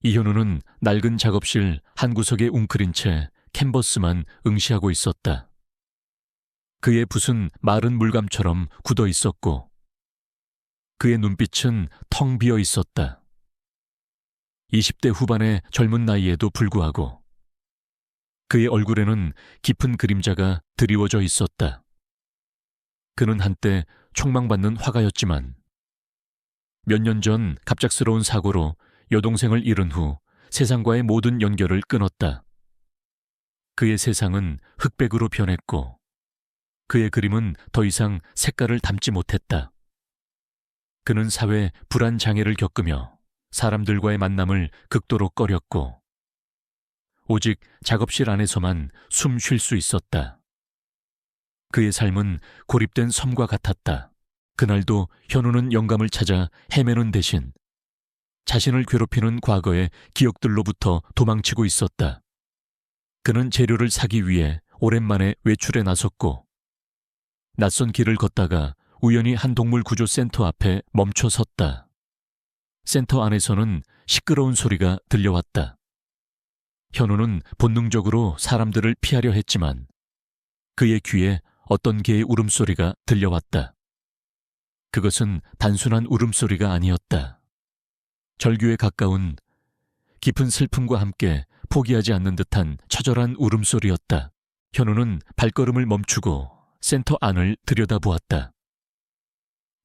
이현우는 낡은 작업실 한 구석에 웅크린 채 캔버스만 응시하고 있었다. 그의 붓은 마른 물감처럼 굳어 있었고 그의 눈빛은 텅 비어 있었다. 20대 후반의 젊은 나이에도 불구하고 그의 얼굴에는 깊은 그림자가 드리워져 있었다. 그는 한때 촉망받는 화가였지만 몇 년 전 갑작스러운 사고로 여동생을 잃은 후 세상과의 모든 연결을 끊었다. 그의 세상은 흑백으로 변했고 그의 그림은 더 이상 색깔을 담지 못했다. 그는 사회 불안 장애를 겪으며 사람들과의 만남을 극도로 꺼렸고 오직 작업실 안에서만 숨 쉴 수 있었다. 그의 삶은 고립된 섬과 같았다. 그날도 현우는 영감을 찾아 헤매는 대신 자신을 괴롭히는 과거의 기억들로부터 도망치고 있었다. 그는 재료를 사기 위해 오랜만에 외출에 나섰고 낯선 길을 걷다가 우연히 한 동물 구조 센터 앞에 멈춰 섰다. 센터 안에서는 시끄러운 소리가 들려왔다. 현우는 본능적으로 사람들을 피하려 했지만 그의 귀에 어떤 개의 울음소리가 들려왔다. 그것은 단순한 울음소리가 아니었다. 절규에 가까운 깊은 슬픔과 함께 포기하지 않는 듯한 처절한 울음소리였다. 현우는 발걸음을 멈추고 센터 안을 들여다보았다.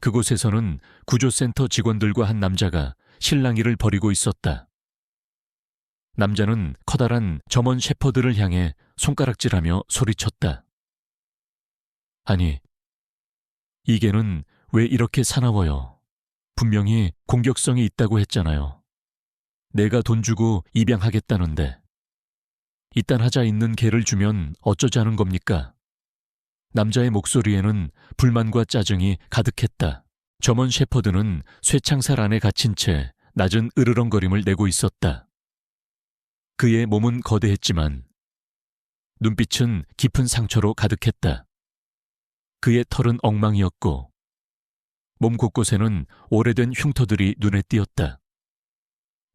그곳에서는 구조센터 직원들과 한 남자가 실랑이를 벌이고 있었다. 남자는 커다란 점원 셰퍼드를 향해 손가락질하며 소리쳤다. 아니, 이 개는 왜 이렇게 사나워요? 분명히 공격성이 있다고 했잖아요. 내가 돈 주고 입양하겠다는데. 이딴 하자 있는 개를 주면 어쩌자는 겁니까? 남자의 목소리에는 불만과 짜증이 가득했다. 점원 셰퍼드는 쇠창살 안에 갇힌 채 낮은 으르렁거림을 내고 있었다. 그의 몸은 거대했지만 눈빛은 깊은 상처로 가득했다. 그의 털은 엉망이었고 몸 곳곳에는 오래된 흉터들이 눈에 띄었다.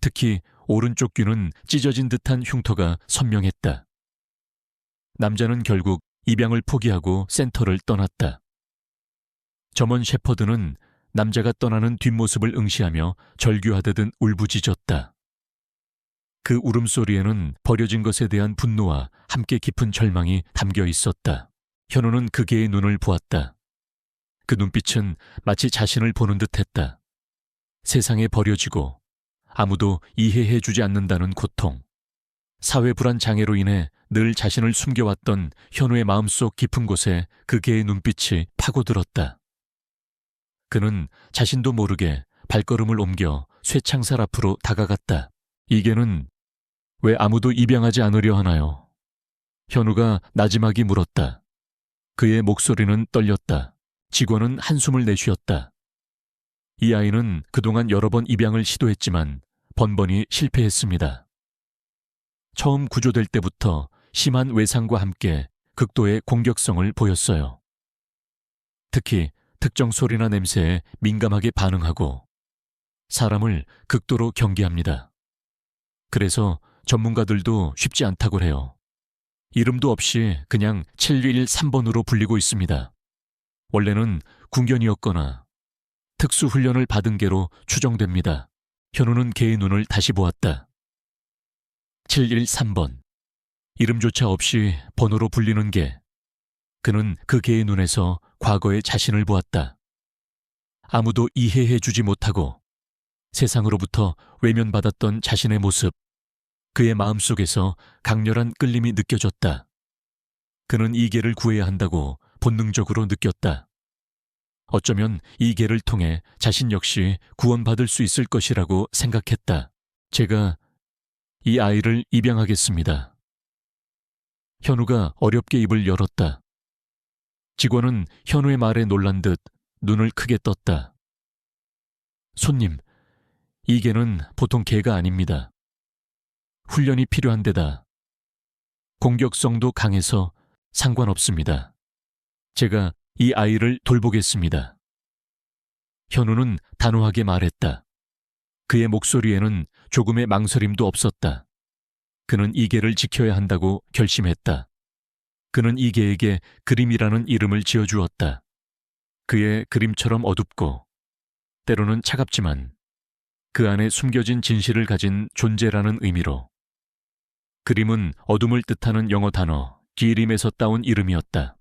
특히 오른쪽 귀는 찢어진 듯한 흉터가 선명했다. 남자는 결국 입양을 포기하고 센터를 떠났다. 점원 셰퍼드는 남자가 떠나는 뒷모습을 응시하며 절규하듯 울부짖었다. 그 울음소리에는 버려진 것에 대한 분노와 함께 깊은 절망이 담겨 있었다. 현우는 그 개의 눈을 보았다. 그 눈빛은 마치 자신을 보는 듯했다. 세상에 버려지고 아무도 이해해주지 않는다는 고통, 사회 불안 장애로 인해 늘 자신을 숨겨왔던 현우의 마음속 깊은 곳에 그 개의 눈빛이 파고들었다. 그는 자신도 모르게 발걸음을 옮겨 쇠창살 앞으로 다가갔다. 이 개는 왜 아무도 입양하지 않으려 하나요? 현우가 나지막이 물었다. 그의 목소리는 떨렸다. 직원은 한숨을 내쉬었다. 이 아이는 그동안 여러 번 입양을 시도했지만 번번이 실패했습니다. 처음 구조될 때부터 심한 외상과 함께 극도의 공격성을 보였어요. 특히 특정 소리나 냄새에 민감하게 반응하고 사람을 극도로 경계합니다. 그래서 전문가들도 쉽지 않다고 해요. 이름도 없이 그냥 713번으로 불리고 있습니다. 원래는 군견이었거나 특수훈련을 받은 개로 추정됩니다. 현우는 개의 눈을 다시 보았다. 713번. 이름조차 없이 번호로 불리는 개. 그는 그 개의 눈에서 과거의 자신을 보았다. 아무도 이해해주지 못하고 세상으로부터 외면받았던 자신의 모습. 그의 마음속에서 강렬한 끌림이 느껴졌다. 그는 이 개를 구해야 한다고 본능적으로 느꼈다. 어쩌면 이 개를 통해 자신 역시 구원받을 수 있을 것이라고 생각했다. 제가 이 아이를 입양하겠습니다. 현우가 어렵게 입을 열었다. 직원은 현우의 말에 놀란 듯 눈을 크게 떴다. 손님, 이 개는 보통 개가 아닙니다. 훈련이 필요한 데다 공격성도 강해서 상관없습니다. 제가 이 아이를 돌보겠습니다. 현우는 단호하게 말했다. 그의 목소리에는 조금의 망설임도 없었다. 그는 이계를 지켜야 한다고 결심했다. 그는 이계에게 그림이라는 이름을 지어주었다. 그의 그림처럼 어둡고 때로는 차갑지만 그 안에 숨겨진 진실을 가진 존재라는 의미로. 그림은 어둠을 뜻하는 영어 단어 기림에서 따온 이름이었다.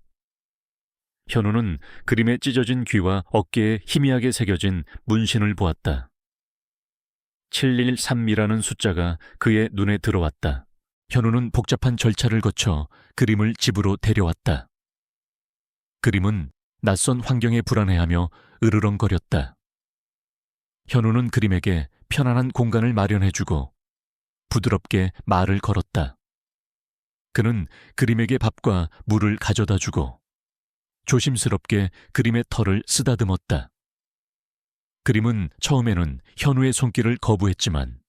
현우는 그림에 찢어진 귀와 어깨에 희미하게 새겨진 문신을 보았다. 713이라는 숫자가 그의 눈에 들어왔다. 현우는 복잡한 절차를 거쳐 그림을 집으로 데려왔다. 그림은 낯선 환경에 불안해하며 으르렁거렸다. 현우는 그림에게 편안한 공간을 마련해주고 부드럽게 말을 걸었다. 그는 그림에게 밥과 물을 가져다 주고 조심스럽게 그림의 털을 쓰다듬었다. 그림은 처음에는 현우의 손길을 거부했지만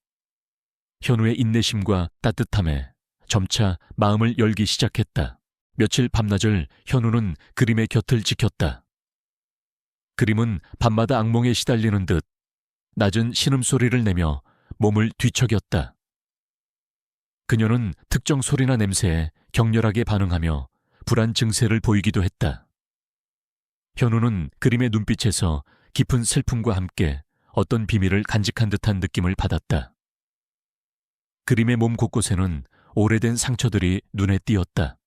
현우의 인내심과 따뜻함에 점차 마음을 열기 시작했다. 며칠 밤낮을 현우는 그림의 곁을 지켰다. 그림은 밤마다 악몽에 시달리는 듯 낮은 신음소리를 내며 몸을 뒤척였다. 그녀는 특정 소리나 냄새에 격렬하게 반응하며 불안 증세를 보이기도 했다. 현우는 그림의 눈빛에서 깊은 슬픔과 함께 어떤 비밀을 간직한 듯한 느낌을 받았다. 그림의 몸 곳곳에는 오래된 상처들이 눈에 띄었다.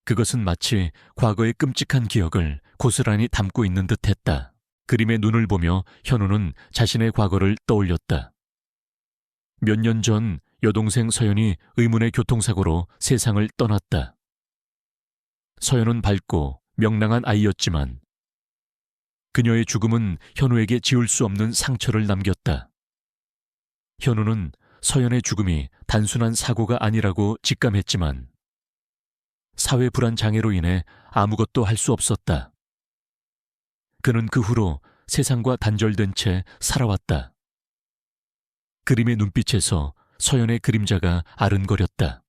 그것은 마치 과거의 끔찍한 기억을 고스란히 담고 있는 듯했다. 그림의 눈을 보며 현우는 자신의 과거를 떠올렸다. 몇 년 전 여동생 서연이 의문의 교통사고로 세상을 떠났다. 서연은 밝고 명랑한 아이였지만 그녀의 죽음은 현우에게 지울 수 없는 상처를 남겼다. 현우는 서연의 죽음이 단순한 사고가 아니라고 직감했지만 사회 불안 장애로 인해 아무것도 할 수 없었다. 그는 그 후로 세상과 단절된 채 살아왔다. 그림의 눈빛에서 서연의 그림자가 아른거렸다.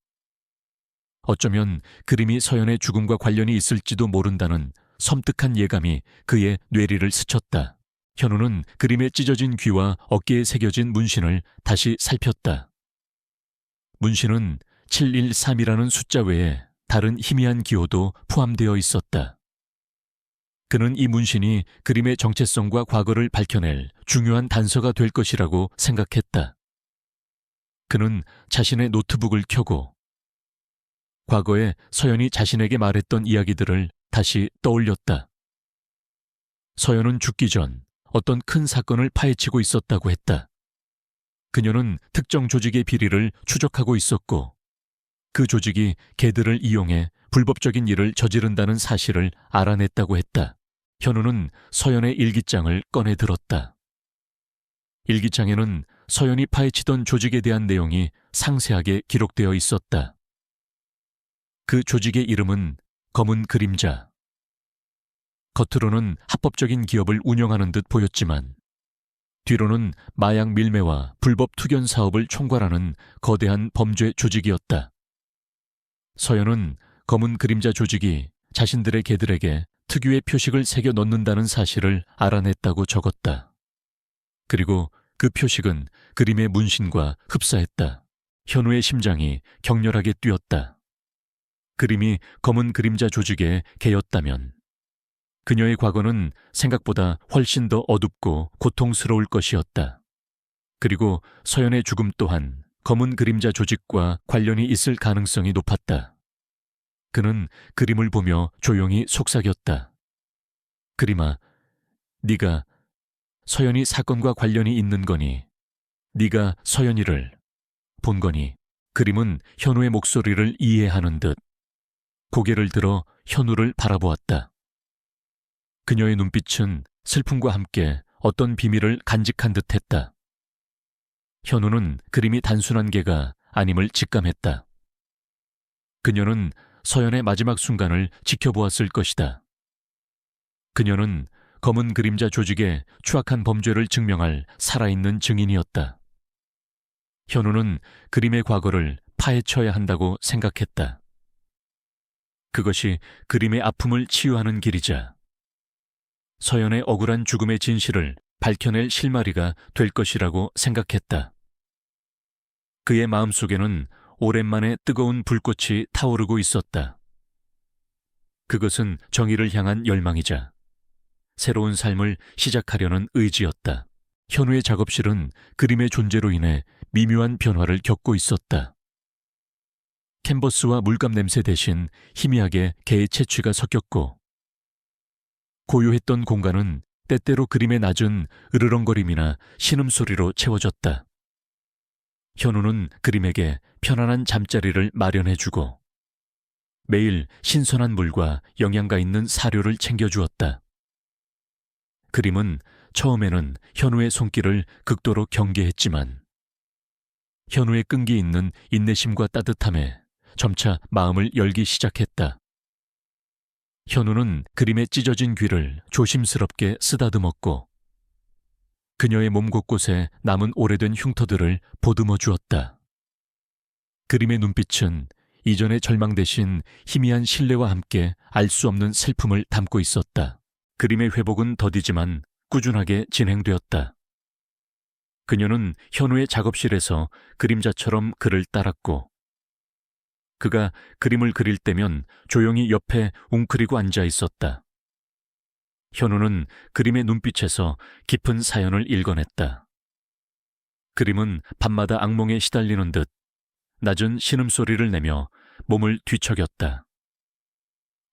어쩌면 그림이 서연의 죽음과 관련이 있을지도 모른다는 섬뜩한 예감이 그의 뇌리를 스쳤다. 현우는 그림에 찢어진 귀와 어깨에 새겨진 문신을 다시 살폈다. 문신은 713이라는 숫자 외에 다른 희미한 기호도 포함되어 있었다. 그는 이 문신이 그림의 정체성과 과거를 밝혀낼 중요한 단서가 될 것이라고 생각했다. 그는 자신의 노트북을 켜고 과거에 서연이 자신에게 말했던 이야기들을 다시 떠올렸다. 서연은 죽기 전 어떤 큰 사건을 파헤치고 있었다고 했다. 그녀는 특정 조직의 비리를 추적하고 있었고 그 조직이 개들을 이용해 불법적인 일을 저지른다는 사실을 알아냈다고 했다. 현우는 서연의 일기장을 꺼내 들었다. 일기장에는 서연이 파헤치던 조직에 대한 내용이 상세하게 기록되어 있었다. 그 조직의 이름은 검은 그림자. 겉으로는 합법적인 기업을 운영하는 듯 보였지만 뒤로는 마약 밀매와 불법 투견 사업을 총괄하는 거대한 범죄 조직이었다. 서연은 검은 그림자 조직이 자신들의 개들에게 특유의 표식을 새겨 넣는다는 사실을 알아냈다고 적었다. 그리고 그 표식은 그림의 문신과 흡사했다. 현우의 심장이 격렬하게 뛰었다. 그림이 검은 그림자 조직의 개였다면 그녀의 과거는 생각보다 훨씬 더 어둡고 고통스러울 것이었다. 그리고 서연의 죽음 또한 검은 그림자 조직과 관련이 있을 가능성이 높았다. 그는 그림을 보며 조용히 속삭였다. 그림아, 네가 서연이 사건과 관련이 있는 거니? 네가 서연이를 본 거니? 그림은 현우의 목소리를 이해하는 듯 고개를 들어 현우를 바라보았다. 그녀의 눈빛은 슬픔과 함께 어떤 비밀을 간직한 듯했다. 현우는 그림이 단순한 개가 아님을 직감했다. 그녀는 서연의 마지막 순간을 지켜보았을 것이다. 그녀는 검은 그림자 조직의 추악한 범죄를 증명할 살아있는 증인이었다. 현우는 그림의 과거를 파헤쳐야 한다고 생각했다. 그것이 그림의 아픔을 치유하는 길이자 서연의 억울한 죽음의 진실을 밝혀낼 실마리가 될 것이라고 생각했다. 그의 마음속에는 오랜만에 뜨거운 불꽃이 타오르고 있었다. 그것은 정의를 향한 열망이자 새로운 삶을 시작하려는 의지였다. 현우의 작업실은 그림의 존재로 인해 미묘한 변화를 겪고 있었다. 캔버스와 물감 냄새 대신 희미하게 개의 채취가 섞였고, 고요했던 공간은 때때로 그림의 낮은 으르렁거림이나 신음소리로 채워졌다. 현우는 그림에게 편안한 잠자리를 마련해주고 매일 신선한 물과 영양가 있는 사료를 챙겨주었다. 그림은 처음에는 현우의 손길을 극도로 경계했지만 현우의 끈기 있는 인내심과 따뜻함에 점차 마음을 열기 시작했다. 현우는 그림의 찢어진 귀를 조심스럽게 쓰다듬었고 그녀의 몸 곳곳에 남은 오래된 흉터들을 보듬어 주었다. 그림의 눈빛은 이전의 절망 대신 희미한 신뢰와 함께 알 수 없는 슬픔을 담고 있었다. 그림의 회복은 더디지만 꾸준하게 진행되었다. 그녀는 현우의 작업실에서 그림자처럼 그를 따랐고 그가 그림을 그릴 때면 조용히 옆에 웅크리고 앉아 있었다. 현우는 그림의 눈빛에서 깊은 사연을 읽어냈다. 그림은 밤마다 악몽에 시달리는 듯 낮은 신음소리를 내며 몸을 뒤척였다.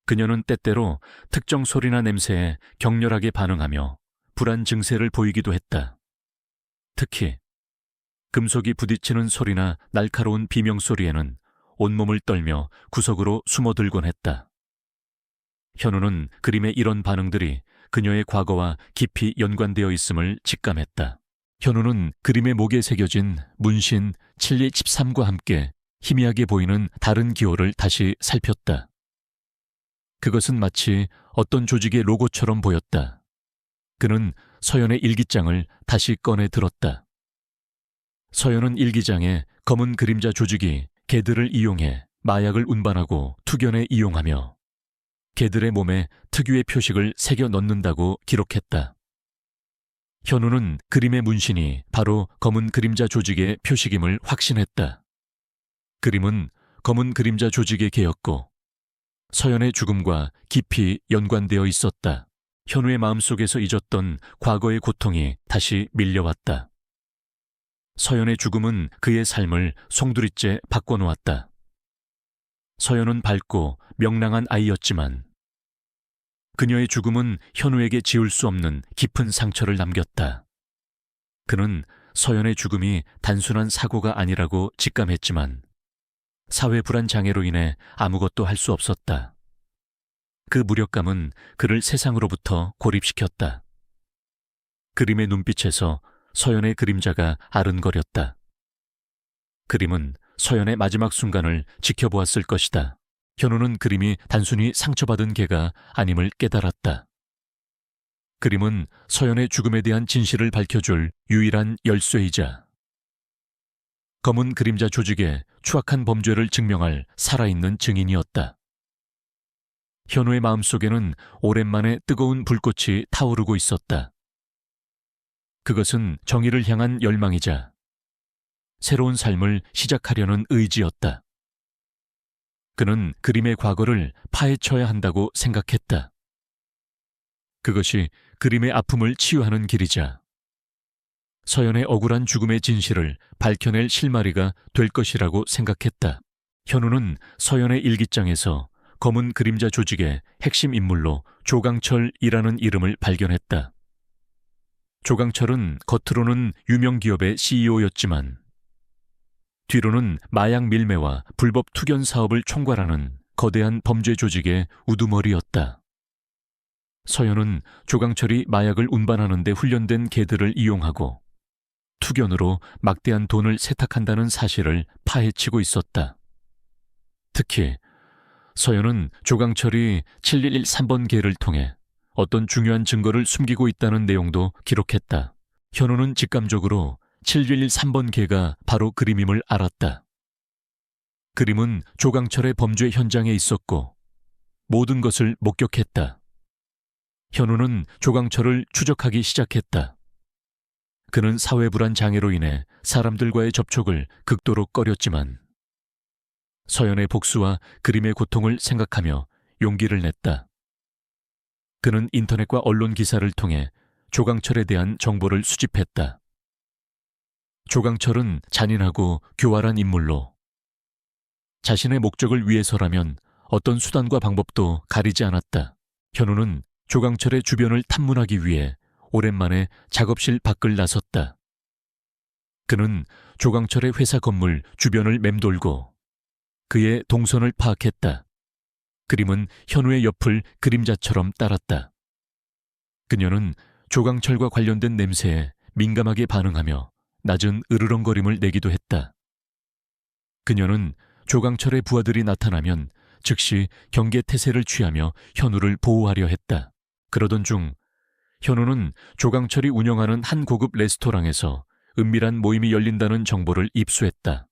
그녀는 때때로 특정 소리나 냄새에 격렬하게 반응하며 불안 증세를 보이기도 했다. 특히 금속이 부딪히는 소리나 날카로운 비명소리에는 온몸을 떨며 구석으로 숨어들곤 했다. 현우는 그림의 이런 반응들이 그녀의 과거와 깊이 연관되어 있음을 직감했다. 현우는 그림의 목에 새겨진 문신 7213과 함께 희미하게 보이는 다른 기호를 다시 살폈다. 그것은 마치 어떤 조직의 로고처럼 보였다. 그는 서연의 일기장을 다시 꺼내 들었다. 서연은 일기장에 검은 그림자 조직이 개들을 이용해 마약을 운반하고 투견에 이용하며 개들의 몸에 특유의 표식을 새겨 넣는다고 기록했다. 현우는 그림의 문신이 바로 검은 그림자 조직의 표식임을 확신했다. 그림은 검은 그림자 조직의 개였고 서연의 죽음과 깊이 연관되어 있었다. 현우의 마음속에서 잊었던 과거의 고통이 다시 밀려왔다. 서연의 죽음은 그의 삶을 송두리째 바꿔놓았다. 서연은 밝고 명랑한 아이였지만 그녀의 죽음은 현우에게 지울 수 없는 깊은 상처를 남겼다. 그는 서연의 죽음이 단순한 사고가 아니라고 직감했지만 사회 불안 장애로 인해 아무것도 할 수 없었다. 그 무력감은 그를 세상으로부터 고립시켰다. 그림의 눈빛에서 서연의 그림자가 아른거렸다. 그림은 서연의 마지막 순간을 지켜보았을 것이다. 현우는 그림이 단순히 상처받은 개가 아님을 깨달았다. 그림은 서연의 죽음에 대한 진실을 밝혀줄 유일한 열쇠이자 검은 그림자 조직의 추악한 범죄를 증명할 살아있는 증인이었다. 현우의 마음속에는 오랜만에 뜨거운 불꽃이 타오르고 있었다. 그것은 정의를 향한 열망이자 새로운 삶을 시작하려는 의지였다. 그는 그림의 과거를 파헤쳐야 한다고 생각했다. 그것이 그림의 아픔을 치유하는 길이자 서연의 억울한 죽음의 진실을 밝혀낼 실마리가 될 것이라고 생각했다. 현우는 서연의 일기장에서 검은 그림자 조직의 핵심 인물로 조강철이라는 이름을 발견했다. 조강철은 겉으로는 유명 기업의 CEO였지만 뒤로는 마약 밀매와 불법 투견 사업을 총괄하는 거대한 범죄 조직의 우두머리였다. 서연은 조강철이 마약을 운반하는 데 훈련된 개들을 이용하고 투견으로 막대한 돈을 세탁한다는 사실을 파헤치고 있었다. 특히 서연은 조강철이 7113번 개를 통해 어떤 중요한 증거를 숨기고 있다는 내용도 기록했다. 현우는 직감적으로 7113번 개가 바로 그림임을 알았다. 그림은 조강철의 범죄 현장에 있었고 모든 것을 목격했다. 현우는 조강철을 추적하기 시작했다. 그는 사회불안 장애로 인해 사람들과의 접촉을 극도로 꺼렸지만 서연의 복수와 그림의 고통을 생각하며 용기를 냈다. 그는 인터넷과 언론 기사를 통해 조강철에 대한 정보를 수집했다. 조강철은 잔인하고 교활한 인물로 자신의 목적을 위해서라면 어떤 수단과 방법도 가리지 않았다. 현우는 조강철의 주변을 탐문하기 위해 오랜만에 작업실 밖을 나섰다. 그는 조강철의 회사 건물 주변을 맴돌고 그의 동선을 파악했다. 그림은 현우의 옆을 그림자처럼 따랐다. 그녀는 조강철과 관련된 냄새에 민감하게 반응하며 낮은 으르렁거림을 내기도 했다. 그녀는 조강철의 부하들이 나타나면 즉시 경계태세를 취하며 현우를 보호하려 했다. 그러던 중 현우는 조강철이 운영하는 한 고급 레스토랑에서 은밀한 모임이 열린다는 정보를 입수했다.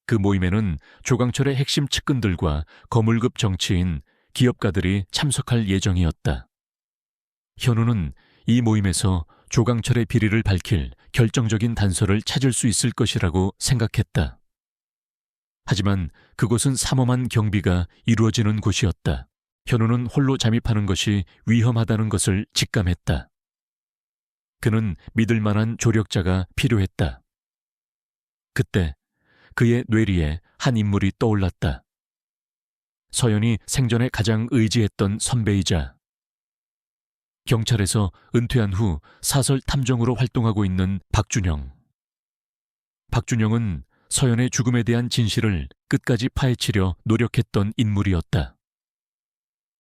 그 모임에는 조강철의 핵심 측근들과 거물급 정치인, 기업가들이 참석할 예정이었다. 현우는 이 모임에서 조강철의 비리를 밝힐 결정적인 단서를 찾을 수 있을 것이라고 생각했다. 하지만 그곳은 삼엄한 경비가 이루어지는 곳이었다. 현우는 홀로 잠입하는 것이 위험하다는 것을 직감했다. 그는 믿을 만한 조력자가 필요했다. 그때 그의 뇌리에 한 인물이 떠올랐다. 서연이 생전에 가장 의지했던 선배이자 경찰에서 은퇴한 후 사설 탐정으로 활동하고 있는 박준영. 박준영은 서연의 죽음에 대한 진실을 끝까지 파헤치려 노력했던 인물이었다.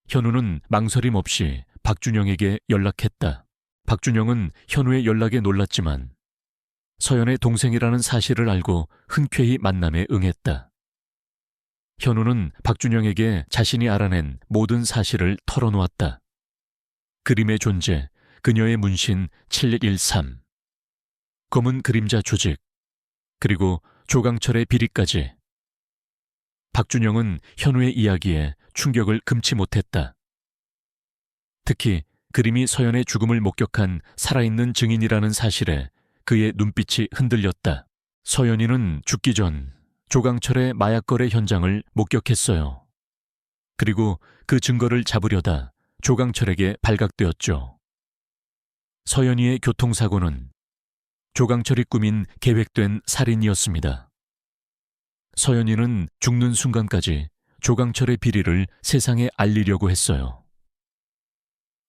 현우는 망설임 없이 박준영에게 연락했다. 박준영은 현우의 연락에 놀랐지만 서연의 동생이라는 사실을 알고 흔쾌히 만남에 응했다. 현우는 박준영에게 자신이 알아낸 모든 사실을 털어놓았다. 그림의 존재, 그녀의 문신 713, 검은 그림자 조직, 그리고 조강철의 비리까지. 박준영은 현우의 이야기에 충격을 금치 못했다. 특히 그림이 서연의 죽음을 목격한 살아있는 증인이라는 사실에 그의 눈빛이 흔들렸다. 서연이는 죽기 전 조강철의 마약 거래 현장을 목격했어요. 그리고 그 증거를 잡으려다 조강철에게 발각되었죠. 서연이의 교통사고는 조강철이 꾸민 계획된 살인이었습니다. 서연이는 죽는 순간까지 조강철의 비리를 세상에 알리려고 했어요.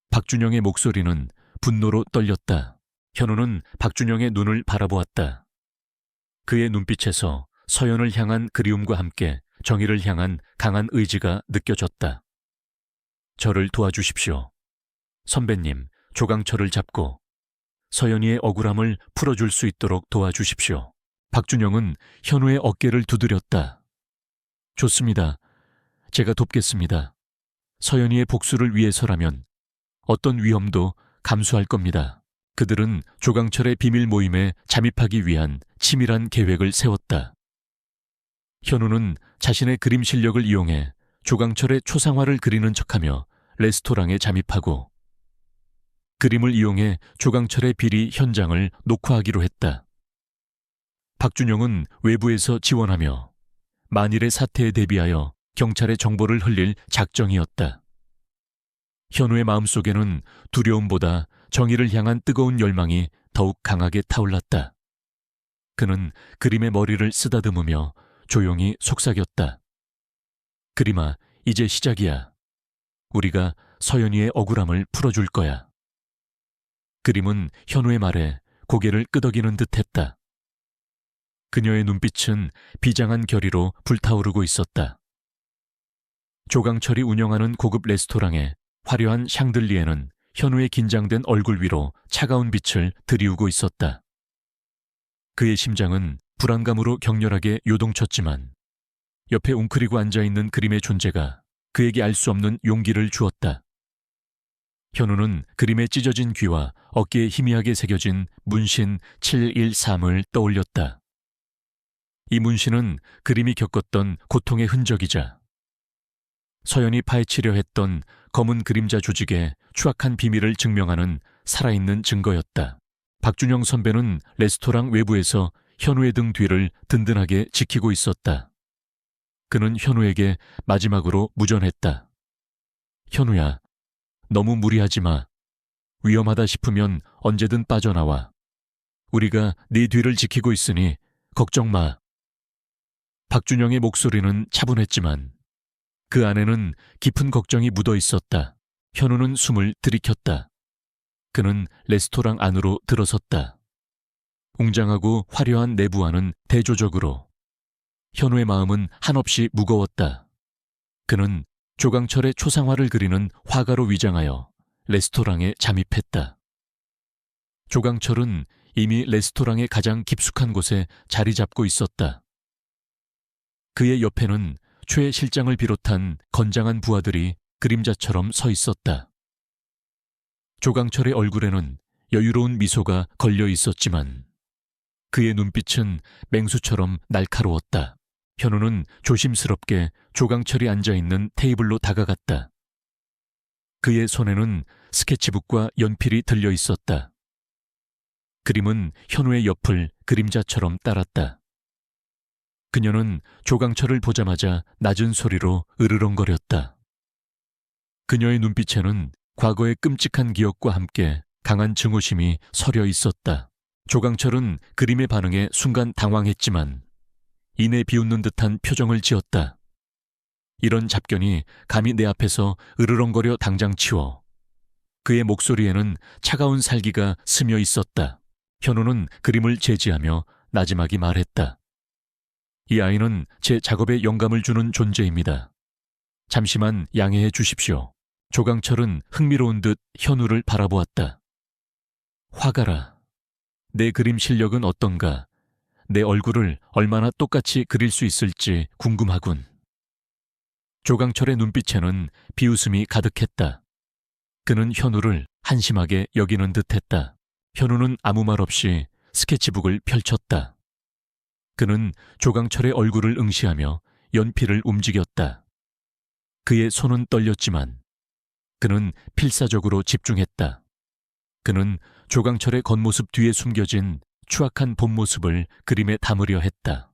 박준영의 목소리는 분노로 떨렸다. 현우는 박준영의 눈을 바라보았다. 그의 눈빛에서 서연을 향한 그리움과 함께 정의를 향한 강한 의지가 느껴졌다. 저를 도와주십시오. 선배님, 조강철을 잡고 서연이의 억울함을 풀어줄 수 있도록 도와주십시오. 박준영은 현우의 어깨를 두드렸다. 좋습니다. 제가 돕겠습니다. 서연이의 복수를 위해서라면 어떤 위험도 감수할 겁니다. 그들은 조강철의 비밀 모임에 잠입하기 위한 치밀한 계획을 세웠다. 현우는 자신의 그림 실력을 이용해 조강철의 초상화를 그리는 척하며 레스토랑에 잠입하고 그림을 이용해 조강철의 비리 현장을 녹화하기로 했다. 박준영은 외부에서 지원하며 만일의 사태에 대비하여 경찰의 정보를 흘릴 작정이었다. 현우의 마음속에는 두려움보다 정의를 향한 뜨거운 열망이 더욱 강하게 타올랐다. 그는 그림의 머리를 쓰다듬으며 조용히 속삭였다. 그림아, 이제 시작이야. 우리가 서연이의 억울함을 풀어줄 거야. 그림은 현우의 말에 고개를 끄덕이는 듯했다. 그녀의 눈빛은 비장한 결의로 불타오르고 있었다. 조강철이 운영하는 고급 레스토랑의 화려한 샹들리에는 현우의 긴장된 얼굴 위로 차가운 빛을 들이우고 있었다. 그의 심장은 불안감으로 격렬하게 요동쳤지만 옆에 웅크리고 앉아있는 그림의 존재가 그에게 알 수 없는 용기를 주었다. 현우는 그림의 찢어진 귀와 어깨에 희미하게 새겨진 문신 713을 떠올렸다. 이 문신은 그림이 겪었던 고통의 흔적이자 서연이 파헤치려 했던 검은 그림자 조직의 추악한 비밀을 증명하는 살아있는 증거였다. 박준영 선배는 레스토랑 외부에서 현우의 등 뒤를 든든하게 지키고 있었다. 그는 현우에게 마지막으로 무전했다. 현우야, 너무 무리하지 마. 위험하다 싶으면 언제든 빠져나와. 우리가 네 뒤를 지키고 있으니 걱정 마. 박준영의 목소리는 차분했지만 그 안에는 깊은 걱정이 묻어 있었다. 현우는 숨을 들이켰다. 그는 레스토랑 안으로 들어섰다. 웅장하고 화려한 내부와는 대조적으로 현우의 마음은 한없이 무거웠다. 그는 조강철의 초상화를 그리는 화가로 위장하여 레스토랑에 잠입했다. 조강철은 이미 레스토랑의 가장 깊숙한 곳에 자리 잡고 있었다. 그의 옆에는 최 실장을 비롯한 건장한 부하들이 그림자처럼 서 있었다. 조강철의 얼굴에는 여유로운 미소가 걸려 있었지만 그의 눈빛은 맹수처럼 날카로웠다. 현우는 조심스럽게 조강철이 앉아있는 테이블로 다가갔다. 그의 손에는 스케치북과 연필이 들려 있었다. 그림은 현우의 옆을 그림자처럼 따랐다. 그녀는 조강철을 보자마자 낮은 소리로 으르렁거렸다. 그녀의 눈빛에는 과거의 끔찍한 기억과 함께 강한 증오심이 서려 있었다. 조강철은 그림의 반응에 순간 당황했지만 이내 비웃는 듯한 표정을 지었다. 이런 잡견이 감히 내 앞에서 으르렁거려 당장 치워. 그의 목소리에는 차가운 살기가 스며 있었다. 현우는 그림을 제지하며 나지막이 말했다. 이 아이는 제 작업에 영감을 주는 존재입니다. 잠시만 양해해 주십시오. 조강철은 흥미로운 듯 현우를 바라보았다. 화가라. 내 그림 실력은 어떤가? 내 얼굴을 얼마나 똑같이 그릴 수 있을지 궁금하군. 조강철의 눈빛에는 비웃음이 가득했다. 그는 현우를 한심하게 여기는 듯했다. 현우는 아무 말 없이 스케치북을 펼쳤다. 그는 조강철의 얼굴을 응시하며 연필을 움직였다. 그의 손은 떨렸지만 그는 필사적으로 집중했다. 그는 조강철의 겉모습 뒤에 숨겨진 추악한 본 모습을 그림에 담으려 했다.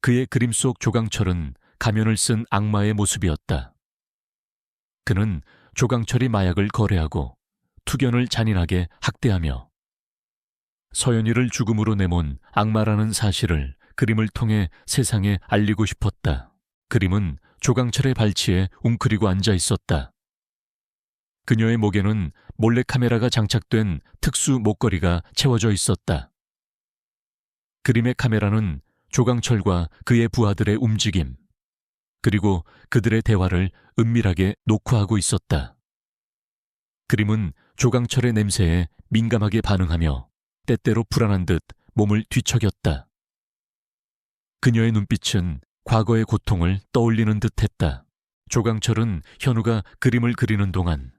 그의 그림 속 조강철은 가면을 쓴 악마의 모습이었다. 그는 조강철이 마약을 거래하고 투견을 잔인하게 학대하며 서연이를 죽음으로 내몬 악마라는 사실을 그림을 통해 세상에 알리고 싶었다. 그림은 조강철의 발치에 웅크리고 앉아 있었다. 그녀의 목에는 몰래카메라가 장착된 특수 목걸이가 채워져 있었다. 그림의 카메라는 조강철과 그의 부하들의 움직임, 그리고 그들의 대화를 은밀하게 녹화하고 있었다. 그림은 조강철의 냄새에 민감하게 반응하며 때때로 불안한 듯 몸을 뒤척였다. 그녀의 눈빛은 과거의 고통을 떠올리는 듯했다. 조강철은 현우가 그림을 그리는 동안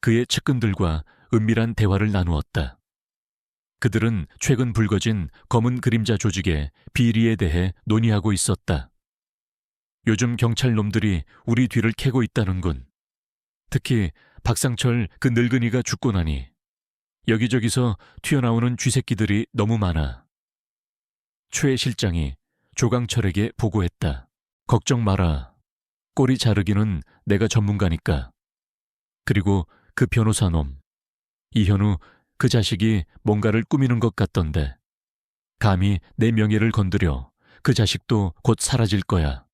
그의 측근들과 은밀한 대화를 나누었다. 그들은 최근 불거진 검은 그림자 조직의 비리에 대해 논의하고 있었다. 요즘 경찰 놈들이 우리 뒤를 캐고 있다는군. 특히 박상철 그 늙은이가 죽고 나니 여기저기서 튀어나오는 쥐새끼들이 너무 많아. 최 실장이 조강철에게 보고했다. 걱정 마라. 꼬리 자르기는 내가 전문가니까. 그리고 그 변호사 놈, 이현우 그 자식이 뭔가를 꾸미는 것 같던데. 감히 내 명예를 건드려 그 자식도 곧 사라질 거야.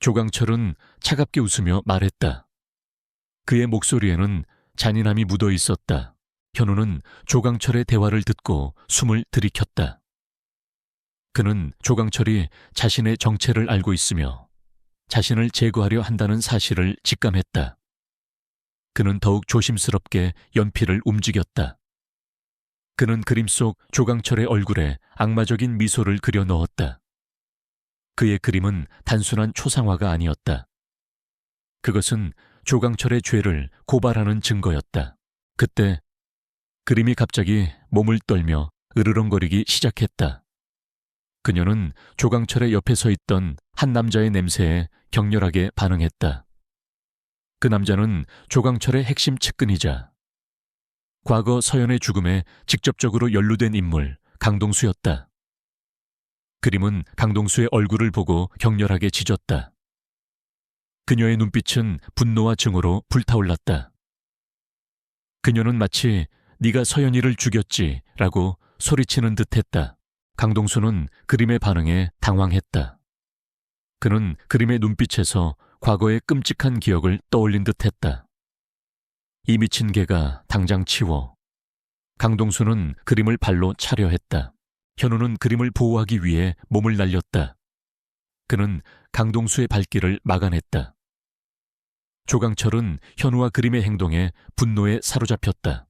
조강철은 차갑게 웃으며 말했다. 그의 목소리에는 잔인함이 묻어 있었다. 현우는 조강철의 대화를 듣고 숨을 들이켰다. 그는 조강철이 자신의 정체를 알고 있으며 자신을 제거하려 한다는 사실을 직감했다. 그는 더욱 조심스럽게 연필을 움직였다. 그는 그림 속 조강철의 얼굴에 악마적인 미소를 그려 넣었다. 그의 그림은 단순한 초상화가 아니었다. 그것은 조강철의 죄를 고발하는 증거였다. 그때 그림이 갑자기 몸을 떨며 으르렁거리기 시작했다. 그녀는 조강철의 옆에 서 있던 한 남자의 냄새에 격렬하게 반응했다. 그 남자는 조강철의 핵심 측근이자 과거 서연의 죽음에 직접적으로 연루된 인물 강동수였다. 그림은 강동수의 얼굴을 보고 격렬하게 짖었다. 그녀의 눈빛은 분노와 증오로 불타올랐다. 그녀는 마치 네가 서연이를 죽였지 라고 소리치는 듯했다. 강동수는 그림의 반응에 당황했다. 그는 그림의 눈빛에서 과거의 끔찍한 기억을 떠올린 듯했다. 이 미친 개가 당장 치워. 강동수는 그림을 발로 차려 했다. 현우는 그림을 보호하기 위해 몸을 날렸다. 그는 강동수의 발길을 막아냈다. 조강철은 현우와 그림의 행동에 분노에 사로잡혔다.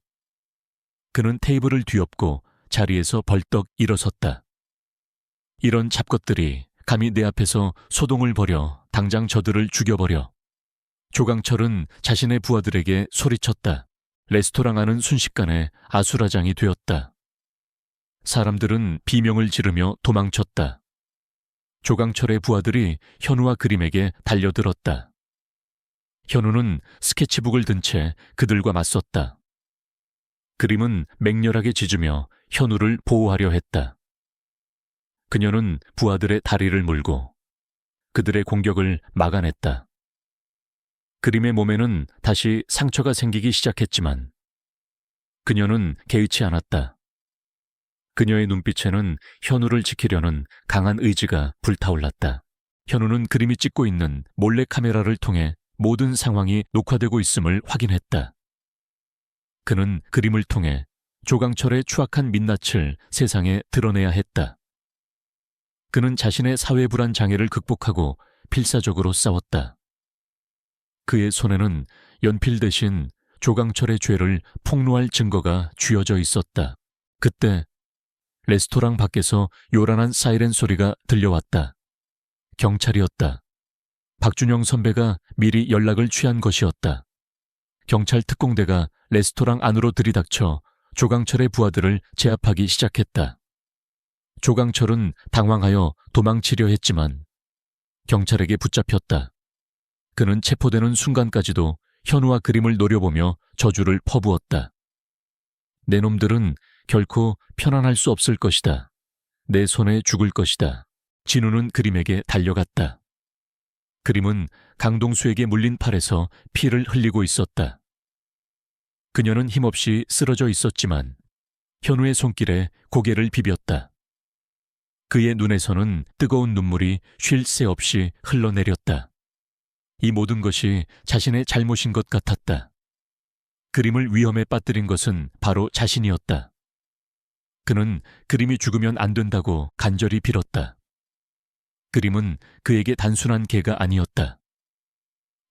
그는 테이블을 뒤엎고 자리에서 벌떡 일어섰다. 이런 잡것들이 감히 내 앞에서 소동을 벌여 당장 저들을 죽여버려. 조강철은 자신의 부하들에게 소리쳤다. 레스토랑 안은 순식간에 아수라장이 되었다. 사람들은 비명을 지르며 도망쳤다. 조강철의 부하들이 현우와 그림에게 달려들었다. 현우는 스케치북을 든 채 그들과 맞섰다. 그림은 맹렬하게 짖으며 현우를 보호하려 했다. 그녀는 부하들의 다리를 물고 그들의 공격을 막아냈다. 그림의 몸에는 다시 상처가 생기기 시작했지만 그녀는 개의치 않았다. 그녀의 눈빛에는 현우를 지키려는 강한 의지가 불타올랐다. 현우는 그림이 찍고 있는 몰래카메라를 통해 모든 상황이 녹화되고 있음을 확인했다. 그는 그림을 통해 조강철의 추악한 민낯을 세상에 드러내야 했다. 그는 자신의 사회불안 장애를 극복하고 필사적으로 싸웠다. 그의 손에는 연필 대신 조강철의 죄를 폭로할 증거가 쥐어져 있었다. 그때 레스토랑 밖에서 요란한 사이렌 소리가 들려왔다. 경찰이었다. 박준영 선배가 미리 연락을 취한 것이었다. 경찰 특공대가 레스토랑 안으로 들이닥쳐 조강철의 부하들을 제압하기 시작했다. 조강철은 당황하여 도망치려 했지만 경찰에게 붙잡혔다. 그는 체포되는 순간까지도 현우와 그림을 노려보며 저주를 퍼부었다. 내 놈들은 결코 편안할 수 없을 것이다. 내 손에 죽을 것이다. 진우는 그림에게 달려갔다. 그림은 강동수에게 물린 팔에서 피를 흘리고 있었다. 그녀는 힘없이 쓰러져 있었지만 현우의 손길에 고개를 비볐다. 그의 눈에서는 뜨거운 눈물이 쉴 새 없이 흘러내렸다. 이 모든 것이 자신의 잘못인 것 같았다. 그림을 위험에 빠뜨린 것은 바로 자신이었다. 그는 그림이 죽으면 안 된다고 간절히 빌었다. 그림은 그에게 단순한 개가 아니었다.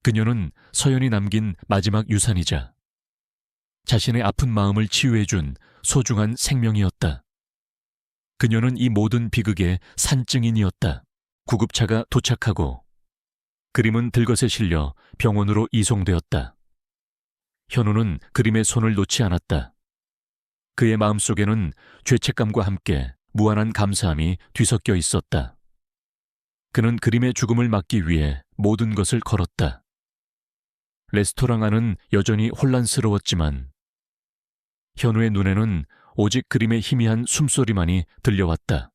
그녀는 서연이 남긴 마지막 유산이자 자신의 아픈 마음을 치유해준 소중한 생명이었다. 그녀는 이 모든 비극의 산증인이었다. 구급차가 도착하고 그림은 들것에 실려 병원으로 이송되었다. 현우는 그림의 손을 놓지 않았다. 그의 마음속에는 죄책감과 함께 무한한 감사함이 뒤섞여 있었다. 그는 그림의 죽음을 막기 위해 모든 것을 걸었다. 레스토랑 안은 여전히 혼란스러웠지만 현우의 눈에는 오직 그림의 희미한 숨소리만이 들려왔다.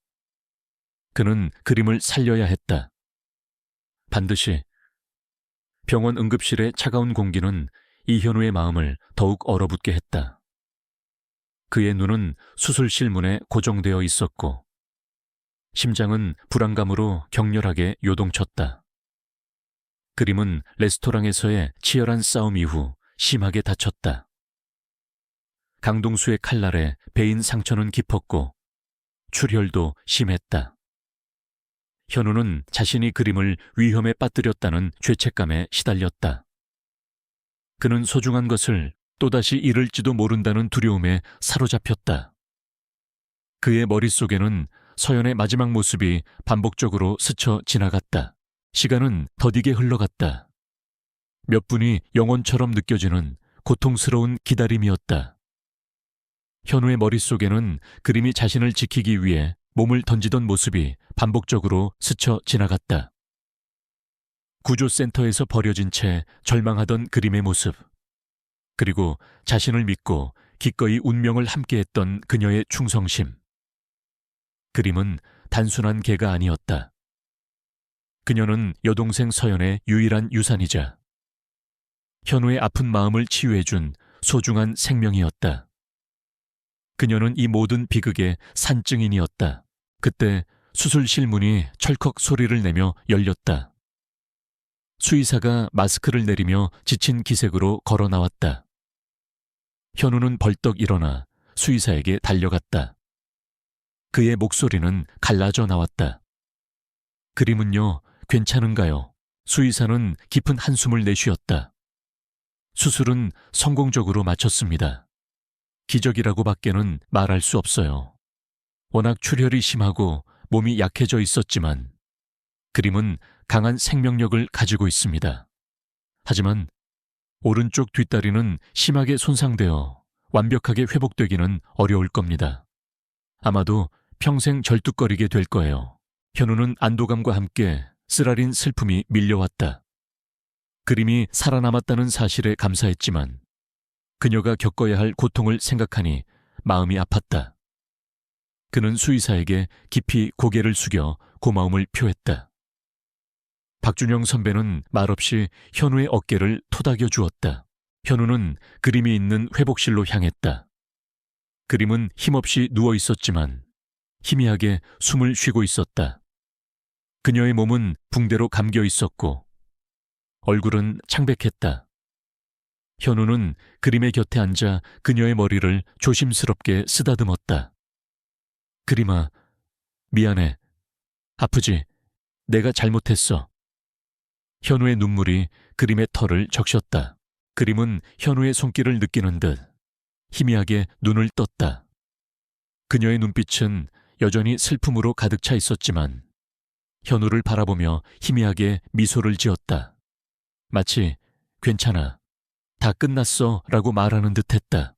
그는 그림을 살려야 했다. 반드시. 병원 응급실의 차가운 공기는 이현우의 마음을 더욱 얼어붙게 했다. 그의 눈은 수술실 문에 고정되어 있었고 심장은 불안감으로 격렬하게 요동쳤다. 그림은 레스토랑에서의 치열한 싸움 이후 심하게 다쳤다. 강동수의 칼날에 베인 상처는 깊었고 출혈도 심했다. 현우는 자신이 그림을 위험에 빠뜨렸다는 죄책감에 시달렸다. 그는 소중한 것을 또다시 잃을지도 모른다는 두려움에 사로잡혔다. 그의 머릿속에는 서연의 마지막 모습이 반복적으로 스쳐 지나갔다. 시간은 더디게 흘러갔다. 몇 분이 영원처럼 느껴지는 고통스러운 기다림이었다. 현우의 머릿속에는 그림이 자신을 지키기 위해 몸을 던지던 모습이 반복적으로 스쳐 지나갔다. 구조센터에서 버려진 채 절망하던 그림의 모습, 그리고 자신을 믿고 기꺼이 운명을 함께했던 그녀의 충성심. 그림은 단순한 개가 아니었다. 그녀는 여동생 서연의 유일한 유산이자 현우의 아픈 마음을 치유해준 소중한 생명이었다. 그녀는 이 모든 비극의 산증인이었다. 그때 수술실 문이 철컥 소리를 내며 열렸다. 수의사가 마스크를 내리며 지친 기색으로 걸어 나왔다. 현우는 벌떡 일어나 수의사에게 달려갔다. 그의 목소리는 갈라져 나왔다. 그림은요, 괜찮은가요? 수의사는 깊은 한숨을 내쉬었다. 수술은 성공적으로 마쳤습니다. 기적이라고 밖에는 말할 수 없어요. 워낙 출혈이 심하고 몸이 약해져 있었지만 그림은 강한 생명력을 가지고 있습니다. 하지만 오른쪽 뒷다리는 심하게 손상되어 완벽하게 회복되기는 어려울 겁니다. 아마도 평생 절뚝거리게 될 거예요. 현우는 안도감과 함께 쓰라린 슬픔이 밀려왔다. 그림이 살아남았다는 사실에 감사했지만 그녀가 겪어야 할 고통을 생각하니 마음이 아팠다. 그는 수의사에게 깊이 고개를 숙여 고마움을 표했다. 박준영 선배는 말없이 현우의 어깨를 토닥여 주었다. 현우는 그림이 있는 회복실로 향했다. 그림은 힘없이 누워 있었지만 희미하게 숨을 쉬고 있었다. 그녀의 몸은 붕대로 감겨 있었고 얼굴은 창백했다. 현우는 그림의 곁에 앉아 그녀의 머리를 조심스럽게 쓰다듬었다. 그림아, 미안해. 아프지? 내가 잘못했어. 현우의 눈물이 그림의 털을 적셨다. 그림은 현우의 손길을 느끼는 듯 희미하게 눈을 떴다. 그녀의 눈빛은 여전히 슬픔으로 가득 차 있었지만 현우를 바라보며 희미하게 미소를 지었다. 마치 괜찮아, 다 끝났어 라고 말하는 듯 했다.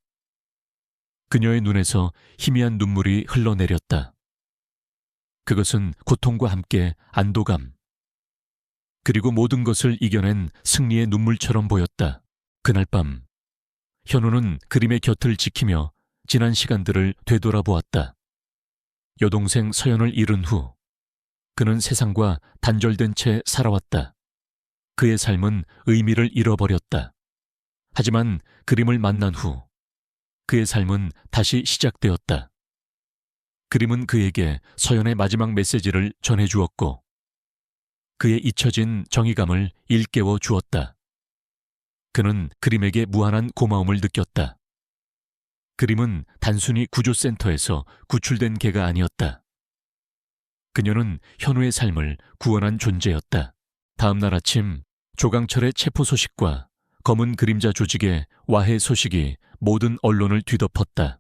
그녀의 눈에서 희미한 눈물이 흘러내렸다. 그것은 고통과 함께 안도감, 그리고 모든 것을 이겨낸 승리의 눈물처럼 보였다. 그날 밤, 현우는 그림의 곁을 지키며 지난 시간들을 되돌아보았다. 여동생 서연을 잃은 후 그는 세상과 단절된 채 살아왔다. 그의 삶은 의미를 잃어버렸다. 하지만 그림을 만난 후 그의 삶은 다시 시작되었다. 그림은 그에게 서연의 마지막 메시지를 전해주었고 그의 잊혀진 정의감을 일깨워 주었다. 그는 그림에게 무한한 고마움을 느꼈다. 그림은 단순히 구조센터에서 구출된 개가 아니었다. 그녀는 현우의 삶을 구원한 존재였다. 다음 날 아침 조강철의 체포 소식과 검은 그림자 조직의 와해 소식이 모든 언론을 뒤덮었다.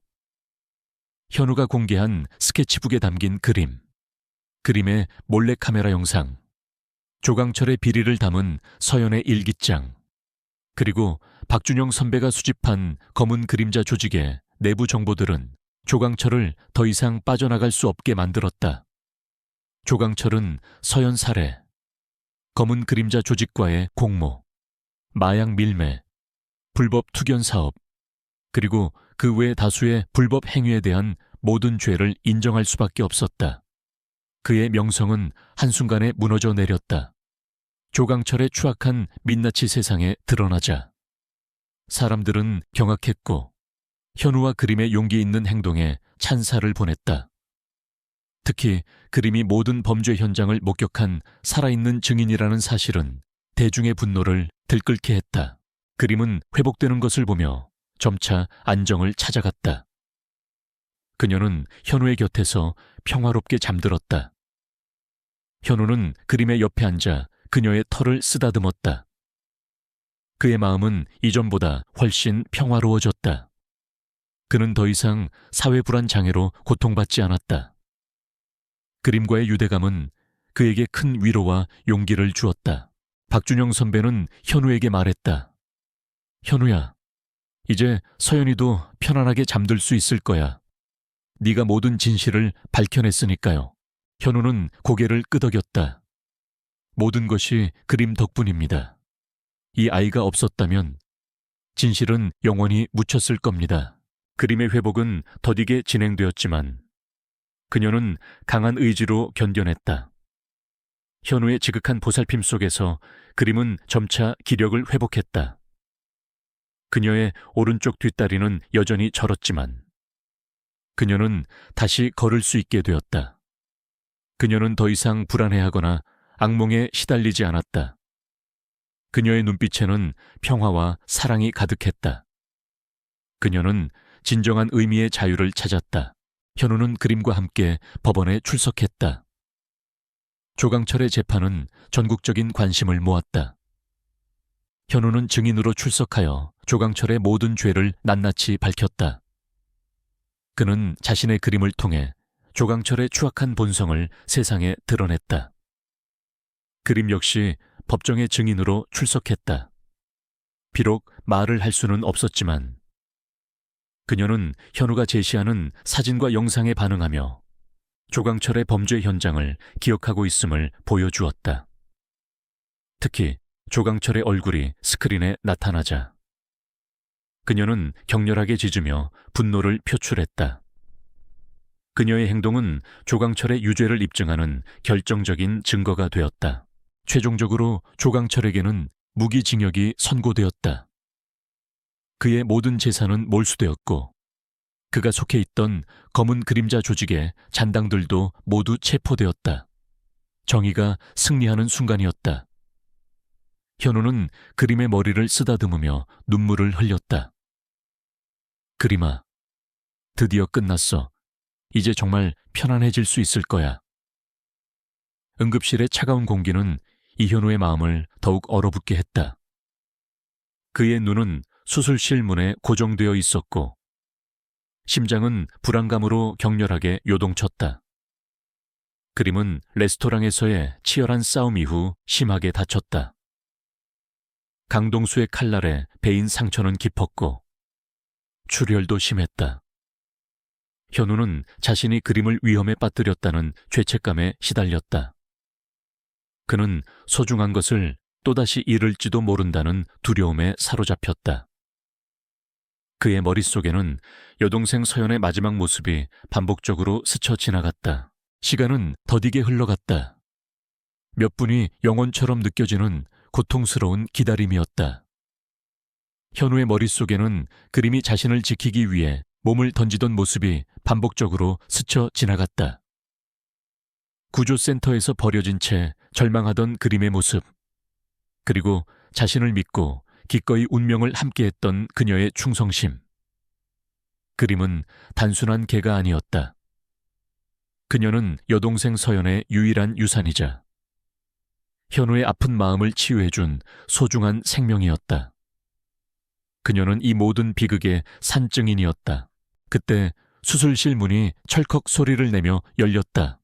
현우가 공개한 스케치북에 담긴 그림, 그림의 몰래카메라 영상, 조강철의 비리를 담은 서연의 일기장, 그리고 박준영 선배가 수집한 검은 그림자 조직의 내부 정보들은 조강철을 더 이상 빠져나갈 수 없게 만들었다. 조강철은 서연 살해, 검은 그림자 조직과의 공모, 마약 밀매, 불법 투견 사업, 그리고 그 외 다수의 불법 행위에 대한 모든 죄를 인정할 수밖에 없었다. 그의 명성은 한순간에 무너져 내렸다. 조강철의 추악한 민낯이 세상에 드러나자 사람들은 경악했고 현우와 그림의 용기 있는 행동에 찬사를 보냈다. 특히 그림이 모든 범죄 현장을 목격한 살아있는 증인이라는 사실은 대중의 분노를 들끓게 했다. 그림은 회복되는 것을 보며 점차 안정을 찾아갔다. 그녀는 현우의 곁에서 평화롭게 잠들었다. 현우는 그림의 옆에 앉아 그녀의 털을 쓰다듬었다. 그의 마음은 이전보다 훨씬 평화로워졌다. 그는 더 이상 사회불안 장애로 고통받지 않았다. 그림과의 유대감은 그에게 큰 위로와 용기를 주었다. 박준영 선배는 현우에게 말했다. 현우야, 이제 서연이도 편안하게 잠들 수 있을 거야. 네가 모든 진실을 밝혀냈으니까요. 현우는 고개를 끄덕였다. 모든 것이 그림 덕분입니다. 이 아이가 없었다면 진실은 영원히 묻혔을 겁니다. 그림의 회복은 더디게 진행되었지만 그녀는 강한 의지로 견뎌냈다. 현우의 지극한 보살핌 속에서 그림은 점차 기력을 회복했다. 그녀의 오른쪽 뒷다리는 여전히 저렸지만 그녀는 다시 걸을 수 있게 되었다. 그녀는 더 이상 불안해하거나 악몽에 시달리지 않았다. 그녀의 눈빛에는 평화와 사랑이 가득했다. 그녀는 진정한 의미의 자유를 찾았다. 현우는 그림과 함께 법원에 출석했다. 조강철의 재판은 전국적인 관심을 모았다. 현우는 증인으로 출석하여 조강철의 모든 죄를 낱낱이 밝혔다. 그는 자신의 그림을 통해 조강철의 추악한 본성을 세상에 드러냈다. 그림 역시 법정의 증인으로 출석했다. 비록 말을 할 수는 없었지만 그녀는 현우가 제시하는 사진과 영상에 반응하며 조강철의 범죄 현장을 기억하고 있음을 보여주었다. 특히 조강철의 얼굴이 스크린에 나타나자 그녀는 격렬하게 짖으며 분노를 표출했다. 그녀의 행동은 조강철의 유죄를 입증하는 결정적인 증거가 되었다. 최종적으로 조강철에게는 무기징역이 선고되었다. 그의 모든 재산은 몰수되었고 그가 속해 있던 검은 그림자 조직의 잔당들도 모두 체포되었다. 정의가 승리하는 순간이었다. 현우는 그림의 머리를 쓰다듬으며 눈물을 흘렸다. 그림아, 드디어 끝났어. 이제 정말 편안해질 수 있을 거야. 응급실의 차가운 공기는 이현우의 마음을 더욱 얼어붙게 했다. 그의 눈은 수술실 문에 고정되어 있었고 심장은 불안감으로 격렬하게 요동쳤다. 그림은 레스토랑에서의 치열한 싸움 이후 심하게 다쳤다. 강동수의 칼날에 베인 상처는 깊었고 출혈도 심했다. 현우는 자신이 그림을 위험에 빠뜨렸다는 죄책감에 시달렸다. 그는 소중한 것을 또다시 잃을지도 모른다는 두려움에 사로잡혔다. 그의 머릿속에는 여동생 서연의 마지막 모습이 반복적으로 스쳐 지나갔다. 시간은 더디게 흘러갔다. 몇 분이 영원처럼 느껴지는 고통스러운 기다림이었다. 현우의 머릿속에는 그림이 자신을 지키기 위해 몸을 던지던 모습이 반복적으로 스쳐 지나갔다. 구조센터에서 버려진 채 절망하던 그림의 모습, 그리고 자신을 믿고 기꺼이 운명을 함께했던 그녀의 충성심. 그림은 단순한 개가 아니었다. 그녀는 여동생 서연의 유일한 유산이자 현우의 아픈 마음을 치유해준 소중한 생명이었다. 그녀는 이 모든 비극의 산증인이었다. 그때 수술실 문이 철컥 소리를 내며 열렸다.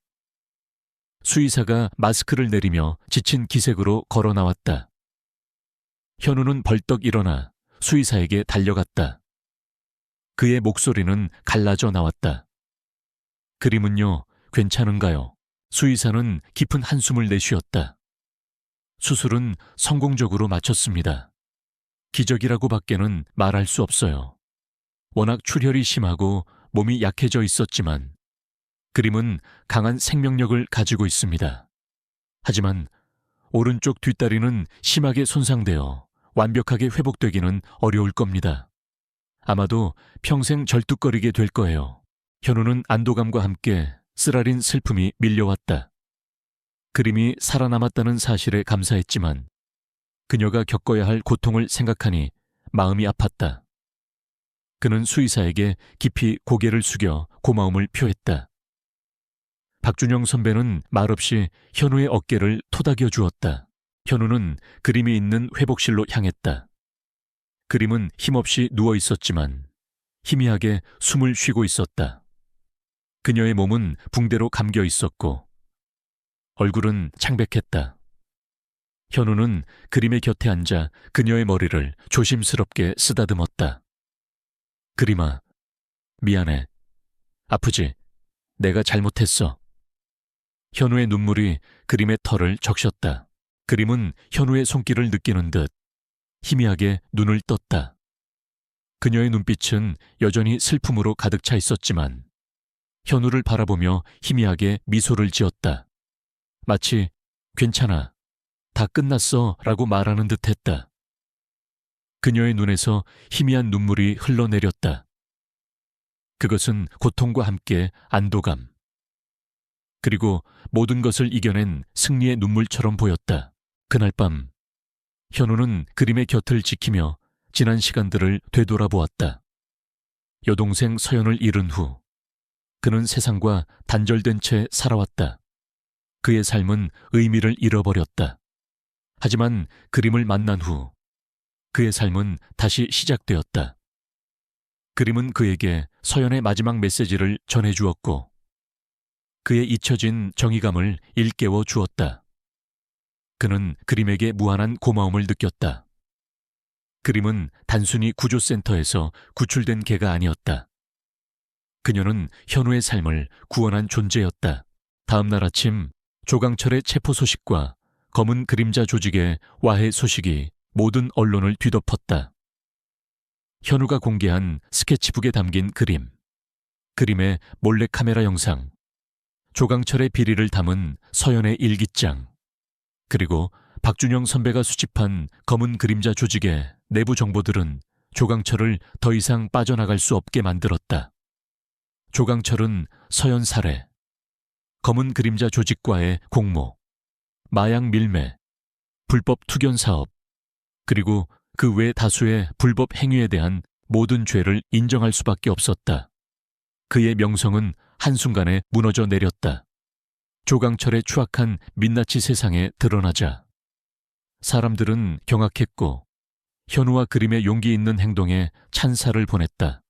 수의사가 마스크를 내리며 지친 기색으로 걸어 나왔다. 현우는 벌떡 일어나 수의사에게 달려갔다. 그의 목소리는 갈라져 나왔다. 그림은요, 괜찮은가요? 수의사는 깊은 한숨을 내쉬었다. 수술은 성공적으로 마쳤습니다. 기적이라고 밖에는 말할 수 없어요. 워낙 출혈이 심하고 몸이 약해져 있었지만 그림은 강한 생명력을 가지고 있습니다. 하지만 오른쪽 뒷다리는 심하게 손상되어 완벽하게 회복되기는 어려울 겁니다. 아마도 평생 절뚝거리게 될 거예요. 현우는 안도감과 함께 쓰라린 슬픔이 밀려왔다. 그림이 살아남았다는 사실에 감사했지만 그녀가 겪어야 할 고통을 생각하니 마음이 아팠다. 그는 수의사에게 깊이 고개를 숙여 고마움을 표했다. 박준영 선배는 말없이 현우의 어깨를 토닥여 주었다. 현우는 그림이 있는 회복실로 향했다. 그림은 힘없이 누워 있었지만 희미하게 숨을 쉬고 있었다. 그녀의 몸은 붕대로 감겨 있었고 얼굴은 창백했다. 현우는 그림의 곁에 앉아 그녀의 머리를 조심스럽게 쓰다듬었다. 그림아, 미안해. 아프지? 내가 잘못했어. 현우의 눈물이 그림의 털을 적셨다. 그림은 현우의 손길을 느끼는 듯 희미하게 눈을 떴다. 그녀의 눈빛은 여전히 슬픔으로 가득 차 있었지만 현우를 바라보며 희미하게 미소를 지었다. 마치 괜찮아, 다 끝났어 라고 말하는 듯 했다. 그녀의 눈에서 희미한 눈물이 흘러내렸다. 그것은 고통과 함께 안도감, 그리고 모든 것을 이겨낸 승리의 눈물처럼 보였다. 그날 밤, 현우는 그림의 곁을 지키며 지난 시간들을 되돌아보았다. 여동생 서연을 잃은 후 그는 세상과 단절된 채 살아왔다. 그의 삶은 의미를 잃어버렸다. 하지만 그림을 만난 후 그의 삶은 다시 시작되었다. 그림은 그에게 서연의 마지막 메시지를 전해주었고 그의 잊혀진 정의감을 일깨워 주었다. 그는 그림에게 무한한 고마움을 느꼈다. 그림은 단순히 구조센터에서 구출된 개가 아니었다. 그녀는 현우의 삶을 구원한 존재였다. 다음 날 아침 조강철의 체포 소식과 검은 그림자 조직의 와해 소식이 모든 언론을 뒤덮었다. 현우가 공개한 스케치북에 담긴 그림, 그림의 몰래카메라 영상, 조강철의 비리를 담은 서연의 일기장, 그리고 박준영 선배가 수집한 검은 그림자 조직의 내부 정보들은 조강철을 더 이상 빠져나갈 수 없게 만들었다. 조강철은 서연 살해, 검은 그림자 조직과의 공모, 마약 밀매, 불법 투견 사업, 그리고 그 외 다수의 불법 행위에 대한 모든 죄를 인정할 수밖에 없었다. 그의 명성은 한순간에 무너져 내렸다. 조강철의 추악한 민낯이 세상에 드러나자 사람들은 경악했고 현우와 그림의 용기 있는 행동에 찬사를 보냈다.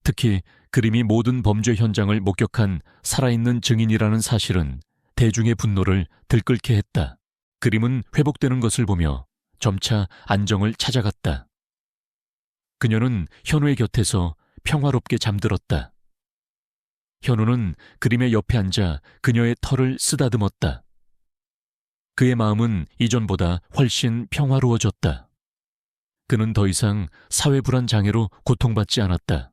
특히 그림이 모든 범죄 현장을 목격한 살아있는 증인이라는 사실은 대중의 분노를 들끓게 했다. 그림은 회복되는 것을 보며 점차 안정을 찾아갔다. 그녀는 현우의 곁에서 평화롭게 잠들었다. 현우는 그림의 옆에 앉아 그녀의 털을 쓰다듬었다. 그의 마음은 이전보다 훨씬 평화로워졌다. 그는 더 이상 사회불안 장애로 고통받지 않았다.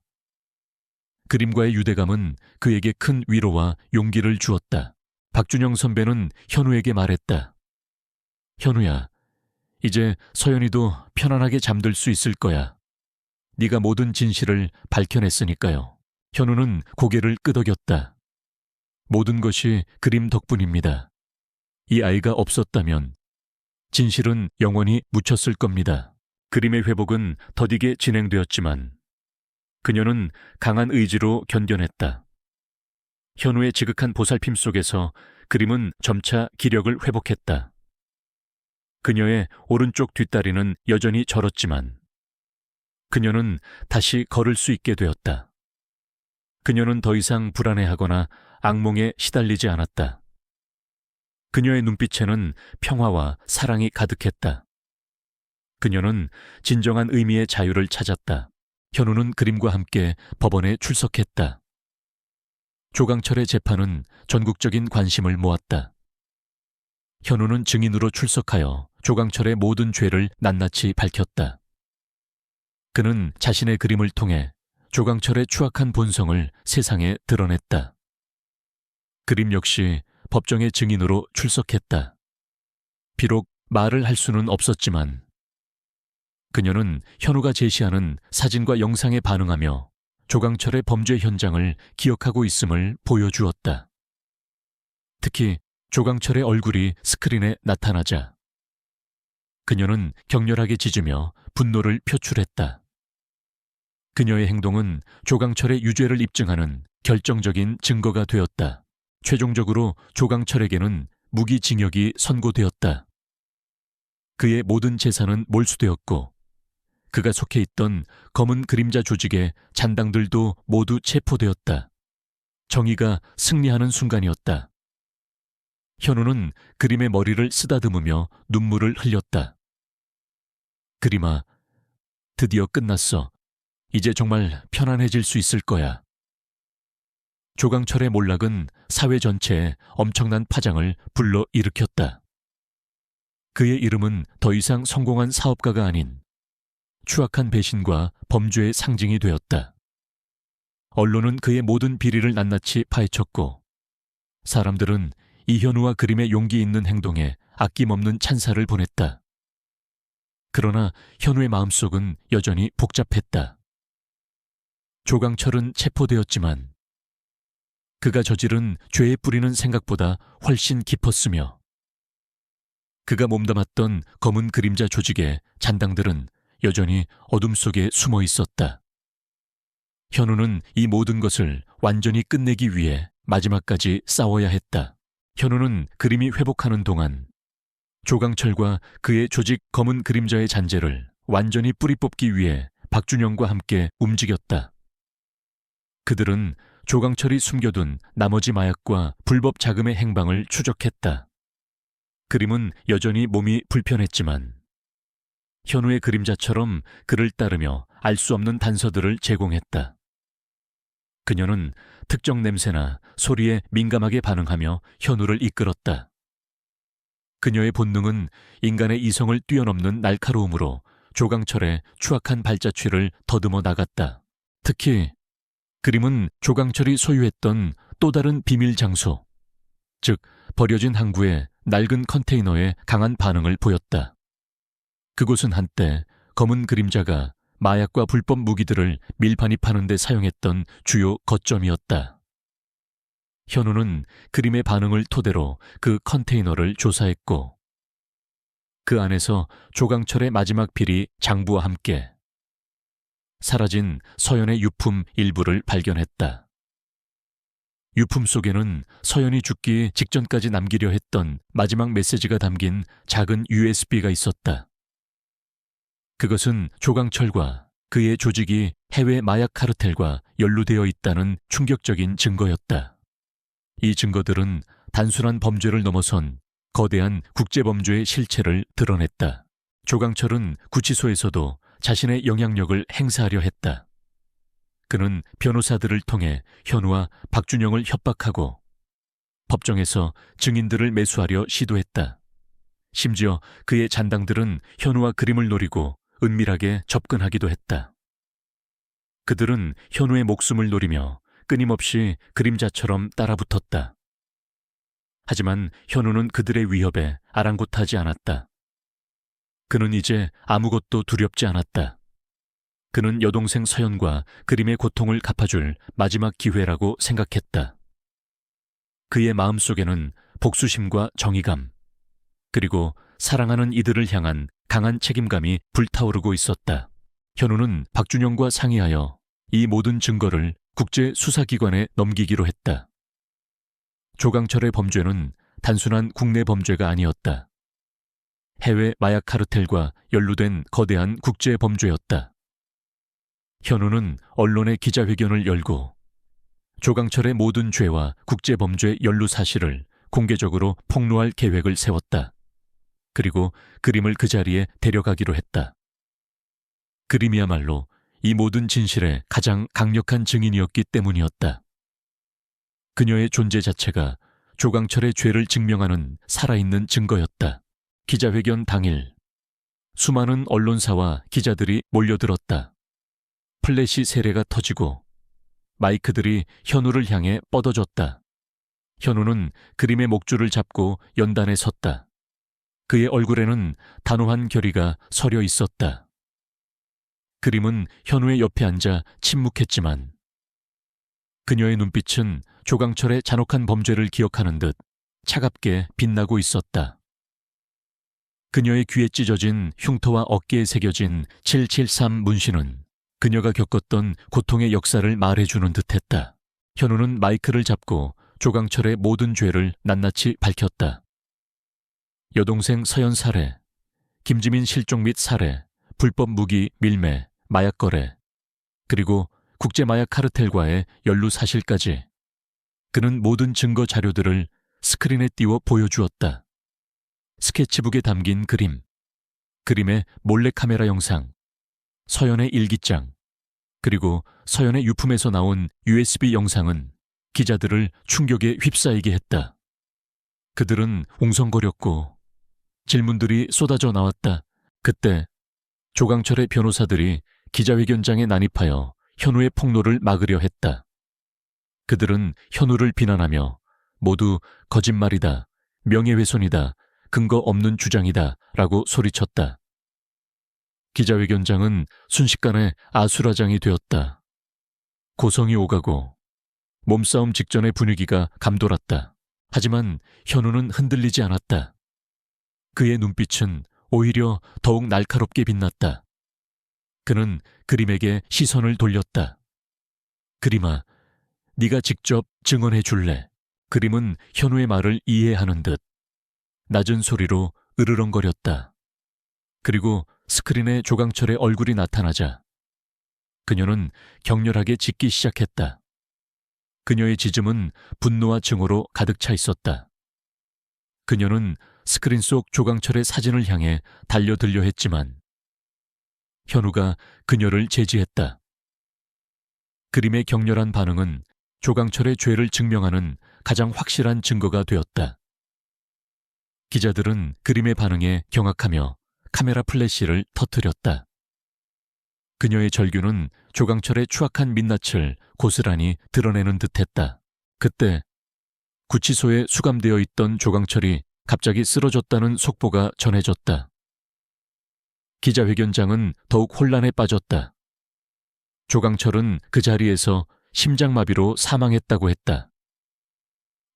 그림과의 유대감은 그에게 큰 위로와 용기를 주었다. 박준영 선배는 현우에게 말했다. 현우야, 이제 서연이도 편안하게 잠들 수 있을 거야. 네가 모든 진실을 밝혀냈으니까요. 현우는 고개를 끄덕였다. 모든 것이 그림 덕분입니다. 이 아이가 없었다면 진실은 영원히 묻혔을 겁니다. 그림의 회복은 더디게 진행되었지만 그녀는 강한 의지로 견뎌냈다. 현우의 지극한 보살핌 속에서 그림은 점차 기력을 회복했다. 그녀의 오른쪽 뒷다리는 여전히 저렸지만 그녀는 다시 걸을 수 있게 되었다. 그녀는 더 이상 불안해하거나 악몽에 시달리지 않았다. 그녀의 눈빛에는 평화와 사랑이 가득했다. 그녀는 진정한 의미의 자유를 찾았다. 현우는 그림과 함께 법원에 출석했다. 조강철의 재판은 전국적인 관심을 모았다. 현우는 증인으로 출석하여 조강철의 모든 죄를 낱낱이 밝혔다. 그는 자신의 그림을 통해 조강철의 추악한 본성을 세상에 드러냈다. 그림 역시 법정의 증인으로 출석했다. 비록 말을 할 수는 없었지만 그녀는 현우가 제시하는 사진과 영상에 반응하며 조강철의 범죄 현장을 기억하고 있음을 보여주었다. 특히 조강철의 얼굴이 스크린에 나타나자 그녀는 격렬하게 짖으며 분노를 표출했다. 그녀의 행동은 조강철의 유죄를 입증하는 결정적인 증거가 되었다. 최종적으로 조강철에게는 무기징역이 선고되었다. 그의 모든 재산은 몰수되었고 그가 속해 있던 검은 그림자 조직의 잔당들도 모두 체포되었다. 정의가 승리하는 순간이었다. 현우는 그림의 머리를 쓰다듬으며 눈물을 흘렸다. 그림아, 드디어 끝났어. 이제 정말 편안해질 수 있을 거야. 조강철의 몰락은 사회 전체에 엄청난 파장을 불러일으켰다. 그의 이름은 더 이상 성공한 사업가가 아닌 추악한 배신과 범죄의 상징이 되었다. 언론은 그의 모든 비리를 낱낱이 파헤쳤고 사람들은 이현우와 그림의 용기 있는 행동에 아낌없는 찬사를 보냈다. 그러나 현우의 마음속은 여전히 복잡했다. 조강철은 체포되었지만 그가 저지른 죄의 뿌리는 생각보다 훨씬 깊었으며 그가 몸담았던 검은 그림자 조직의 잔당들은 여전히 어둠 속에 숨어 있었다. 현우는 이 모든 것을 완전히 끝내기 위해 마지막까지 싸워야 했다. 현우는 그림이 회복하는 동안 조강철과 그의 조직 검은 그림자의 잔재를 완전히 뿌리 뽑기 위해 박준영과 함께 움직였다. 그들은 조강철이 숨겨둔 나머지 마약과 불법 자금의 행방을 추적했다. 그림은 여전히 몸이 불편했지만 현우의 그림자처럼 그를 따르며 알 수 없는 단서들을 제공했다. 그녀는 특정 냄새나 소리에 민감하게 반응하며 현우를 이끌었다. 그녀의 본능은 인간의 이성을 뛰어넘는 날카로움으로 조강철의 추악한 발자취를 더듬어 나갔다. 특히 그림은 조강철이 소유했던 또 다른 비밀 장소, 즉 버려진 항구의 낡은 컨테이너에 강한 반응을 보였다. 그곳은 한때 검은 그림자가 마약과 불법 무기들을 밀반입하는 데 사용했던 주요 거점이었다. 현우는 그림의 반응을 토대로 그 컨테이너를 조사했고 그 안에서 조강철의 마지막 필이 장부와 함께 사라진 서연의 유품 일부를 발견했다. 유품 속에는 서연이 죽기 직전까지 남기려 했던 마지막 메시지가 담긴 작은 USB가 있었다. 그것은 조강철과 그의 조직이 해외 마약 카르텔과 연루되어 있다는 충격적인 증거였다. 이 증거들은 단순한 범죄를 넘어선 거대한 국제범죄의 실체를 드러냈다. 조강철은 구치소에서도 자신의 영향력을 행사하려 했다. 그는 변호사들을 통해 현우와 박준영을 협박하고 법정에서 증인들을 매수하려 시도했다. 심지어 그의 잔당들은 현우와 그림을 노리고 은밀하게 접근하기도 했다. 그들은 현우의 목숨을 노리며 끊임없이 그림자처럼 따라붙었다. 하지만 현우는 그들의 위협에 아랑곳하지 않았다. 그는 이제 아무것도 두렵지 않았다. 그는 여동생 서연과 그림의 고통을 갚아줄 마지막 기회라고 생각했다. 그의 마음속에는 복수심과 정의감, 그리고 사랑하는 이들을 향한 강한 책임감이 불타오르고 있었다. 현우는 박준영과 상의하여 이 모든 증거를 국제수사기관에 넘기기로 했다. 조강철의 범죄는 단순한 국내 범죄가 아니었다. 해외 마약 카르텔과 연루된 거대한 국제범죄였다. 현우는 언론의 기자회견을 열고 조강철의 모든 죄와 국제범죄 연루 사실을 공개적으로 폭로할 계획을 세웠다. 그리고 그림을 그 자리에 데려가기로 했다. 그림이야말로 이 모든 진실의 가장 강력한 증인이었기 때문이었다. 그녀의 존재 자체가 조강철의 죄를 증명하는 살아있는 증거였다. 기자회견 당일, 수많은 언론사와 기자들이 몰려들었다. 플래시 세례가 터지고 마이크들이 현우를 향해 뻗어졌다. 현우는 그림의 목줄을 잡고 연단에 섰다. 그의 얼굴에는 단호한 결의가 서려 있었다. 그림은 현우의 옆에 앉아 침묵했지만 그녀의 눈빛은 조강철의 잔혹한 범죄를 기억하는 듯 차갑게 빛나고 있었다. 그녀의 귀에 찢어진 흉터와 어깨에 새겨진 773 문신은 그녀가 겪었던 고통의 역사를 말해주는 듯했다. 현우는 마이크를 잡고 조강철의 모든 죄를 낱낱이 밝혔다. 여동생 서연 살해, 김지민 실종 및 살해, 불법 무기 밀매, 마약 거래, 그리고 국제마약 카르텔과의 연루 사실까지 그는 모든 증거 자료들을 스크린에 띄워 보여주었다. 스케치북에 담긴 그림, 그림의 몰래카메라 영상, 서연의 일기장, 그리고 서연의 유품에서 나온 USB 영상은 기자들을 충격에 휩싸이게 했다. 그들은 웅성거렸고 질문들이 쏟아져 나왔다. 그때 조강철의 변호사들이 기자회견장에 난입하여 현우의 폭로를 막으려 했다. 그들은 현우를 비난하며 모두 거짓말이다, 명예훼손이다, 근거 없는 주장이다 라고 소리쳤다. 기자회견장은 순식간에 아수라장이 되었다. 고성이 오가고 몸싸움 직전의 분위기가 감돌았다. 하지만 현우는 흔들리지 않았다. 그의 눈빛은 오히려 더욱 날카롭게 빛났다. 그는 그림에게 시선을 돌렸다. 그림아, 네가 직접 증언해 줄래? 그림은 현우의 말을 이해하는 듯 낮은 소리로 으르렁거렸다. 그리고 스크린에 조강철의 얼굴이 나타나자 그녀는 격렬하게 짖기 시작했다. 그녀의 짖음은 분노와 증오로 가득 차 있었다. 그녀는 스크린 속 조강철의 사진을 향해 달려들려 했지만 현우가 그녀를 제지했다. 그림의 격렬한 반응은 조강철의 죄를 증명하는 가장 확실한 증거가 되었다. 기자들은 그림의 반응에 경악하며 카메라 플래시를 터뜨렸다. 그녀의 절규는 조강철의 추악한 민낯을 고스란히 드러내는 듯했다. 그때 구치소에 수감되어 있던 조강철이 갑자기 쓰러졌다는 속보가 전해졌다. 기자회견장은 더욱 혼란에 빠졌다. 조강철은 그 자리에서 심장마비로 사망했다고 했다.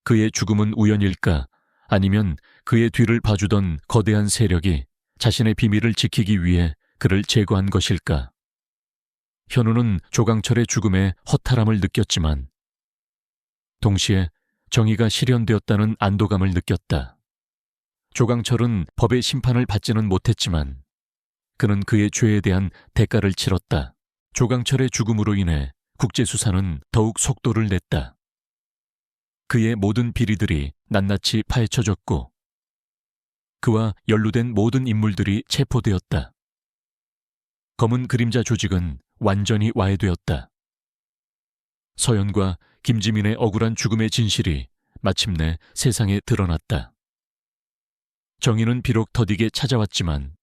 그의 죽음은 우연일까? 아니면 그의 뒤를 봐주던 거대한 세력이 자신의 비밀을 지키기 위해 그를 제거한 것일까? 현우는 조강철의 죽음에 허탈함을 느꼈지만 동시에 정의가 실현되었다는 안도감을 느꼈다. 조강철은 법의 심판을 받지는 못했지만 그는 그의 죄에 대한 대가를 치렀다. 조강철의 죽음으로 인해 국제수사는 더욱 속도를 냈다. 그의 모든 비리들이 낱낱이 파헤쳐졌고 그와 연루된 모든 인물들이 체포되었다. 검은 그림자 조직은 완전히 와해되었다. 서연과 김지민의 억울한 죽음의 진실이 마침내 세상에 드러났다. 정의는 비록 더디게 찾아왔지만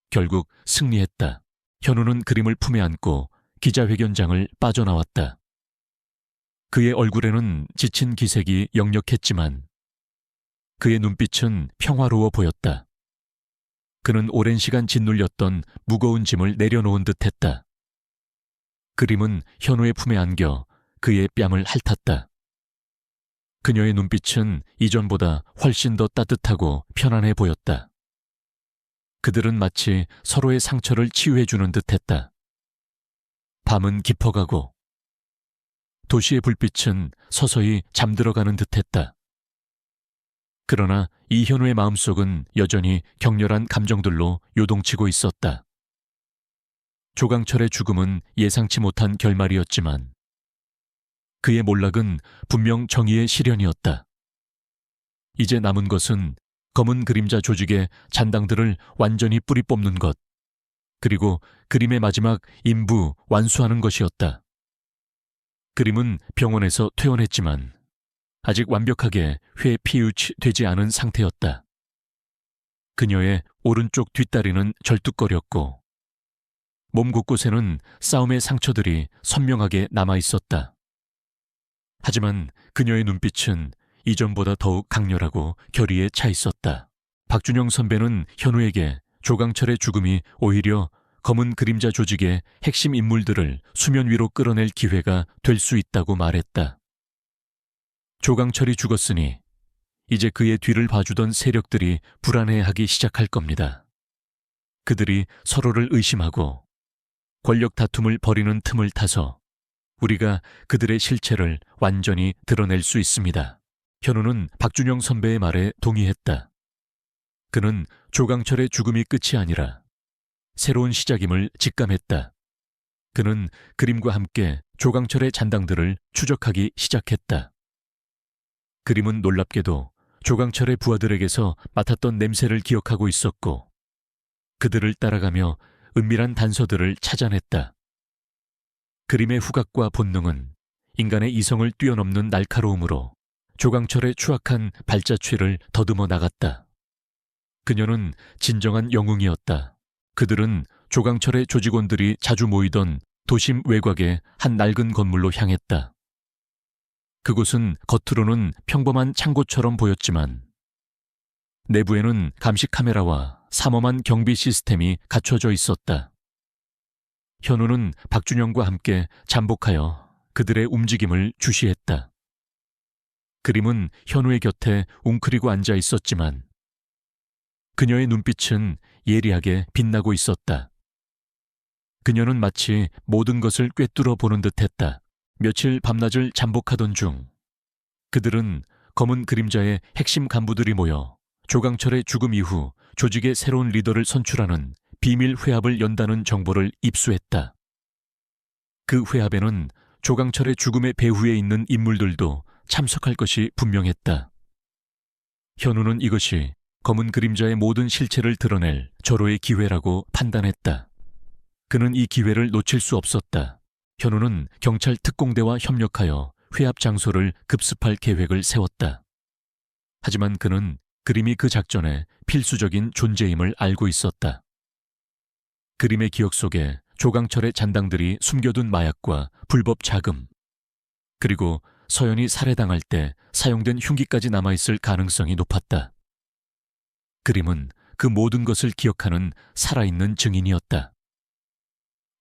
결국 승리했다. 현우는 그림을 품에 안고 기자회견장을 빠져나왔다. 그의 얼굴에는 지친 기색이 역력했지만 그의 눈빛은 평화로워 보였다. 그는 오랜 시간 짓눌렸던 무거운 짐을 내려놓은 듯했다. 그림은 현우의 품에 안겨 그의 뺨을 핥았다. 그녀의 눈빛은 이전보다 훨씬 더 따뜻하고 편안해 보였다. 그들은 마치 서로의 상처를 치유해주는 듯했다. 밤은 깊어가고 도시의 불빛은 서서히 잠들어가는 듯했다. 그러나 이현우의 마음속은 여전히 격렬한 감정들로 요동치고 있었다. 조강철의 죽음은 예상치 못한 결말이었지만 그의 몰락은 분명 정의의 실현이었다. 이제 남은 것은 검은 그림자 조직의 잔당들을 완전히 뿌리 뽑는 것, 그리고 그림의 마지막 인부 완수하는 것이었다. 그림은 병원에서 퇴원했지만 아직 완벽하게 회피유치되지 않은 상태였다. 그녀의 오른쪽 뒷다리는 절뚝거렸고 몸 곳곳에는 싸움의 상처들이 선명하게 남아있었다. 하지만 그녀의 눈빛은 이전보다 더욱 강렬하고 결의에 차 있었다. 박준영 선배는 현우에게 조강철의 죽음이 오히려 검은 그림자 조직의 핵심 인물들을 수면 위로 끌어낼 기회가 될 수 있다고 말했다. 조강철이 죽었으니 이제 그의 뒤를 봐주던 세력들이 불안해하기 시작할 겁니다. 그들이 서로를 의심하고 권력 다툼을 벌이는 틈을 타서 우리가 그들의 실체를 완전히 드러낼 수 있습니다. 현우는 박준영 선배의 말에 동의했다. 그는 조강철의 죽음이 끝이 아니라 새로운 시작임을 직감했다. 그는 그림과 함께 조강철의 잔당들을 추적하기 시작했다. 그림은 놀랍게도 조강철의 부하들에게서 맡았던 냄새를 기억하고 있었고 그들을 따라가며 은밀한 단서들을 찾아냈다. 그림의 후각과 본능은 인간의 이성을 뛰어넘는 날카로움으로 조강철의 추악한 발자취를 더듬어 나갔다. 그녀는 진정한 영웅이었다. 그들은 조강철의 조직원들이 자주 모이던 도심 외곽의 한 낡은 건물로 향했다. 그곳은 겉으로는 평범한 창고처럼 보였지만 내부에는 감시 카메라와 삼엄한 경비 시스템이 갖춰져 있었다. 현우는 박준영과 함께 잠복하여 그들의 움직임을 주시했다. 그림은 현우의 곁에 웅크리고 앉아 있었지만 그녀의 눈빛은 예리하게 빛나고 있었다. 그녀는 마치 모든 것을 꿰뚫어 보는 듯했다. 며칠 밤낮을 잠복하던 중 그들은 검은 그림자의 핵심 간부들이 모여 조강철의 죽음 이후 조직의 새로운 리더를 선출하는 비밀 회합을 연다는 정보를 입수했다. 그 회합에는 조강철의 죽음의 배후에 있는 인물들도 참석할 것이 분명했다. 현우는 이것이 검은 그림자의 모든 실체를 드러낼 절호의 기회라고 판단했다. 그는 이 기회를 놓칠 수 없었다. 현우는 경찰 특공대와 협력하여 회합 장소를 급습할 계획을 세웠다. 하지만 그는 그림이 그 작전의 필수적인 존재임을 알고 있었다. 그림의 기억 속에 조강철의 잔당들이 숨겨둔 마약과 불법 자금, 그리고 서연이 살해당할 때 사용된 흉기까지 남아있을 가능성이 높았다. 그림은 그 모든 것을 기억하는 살아있는 증인이었다.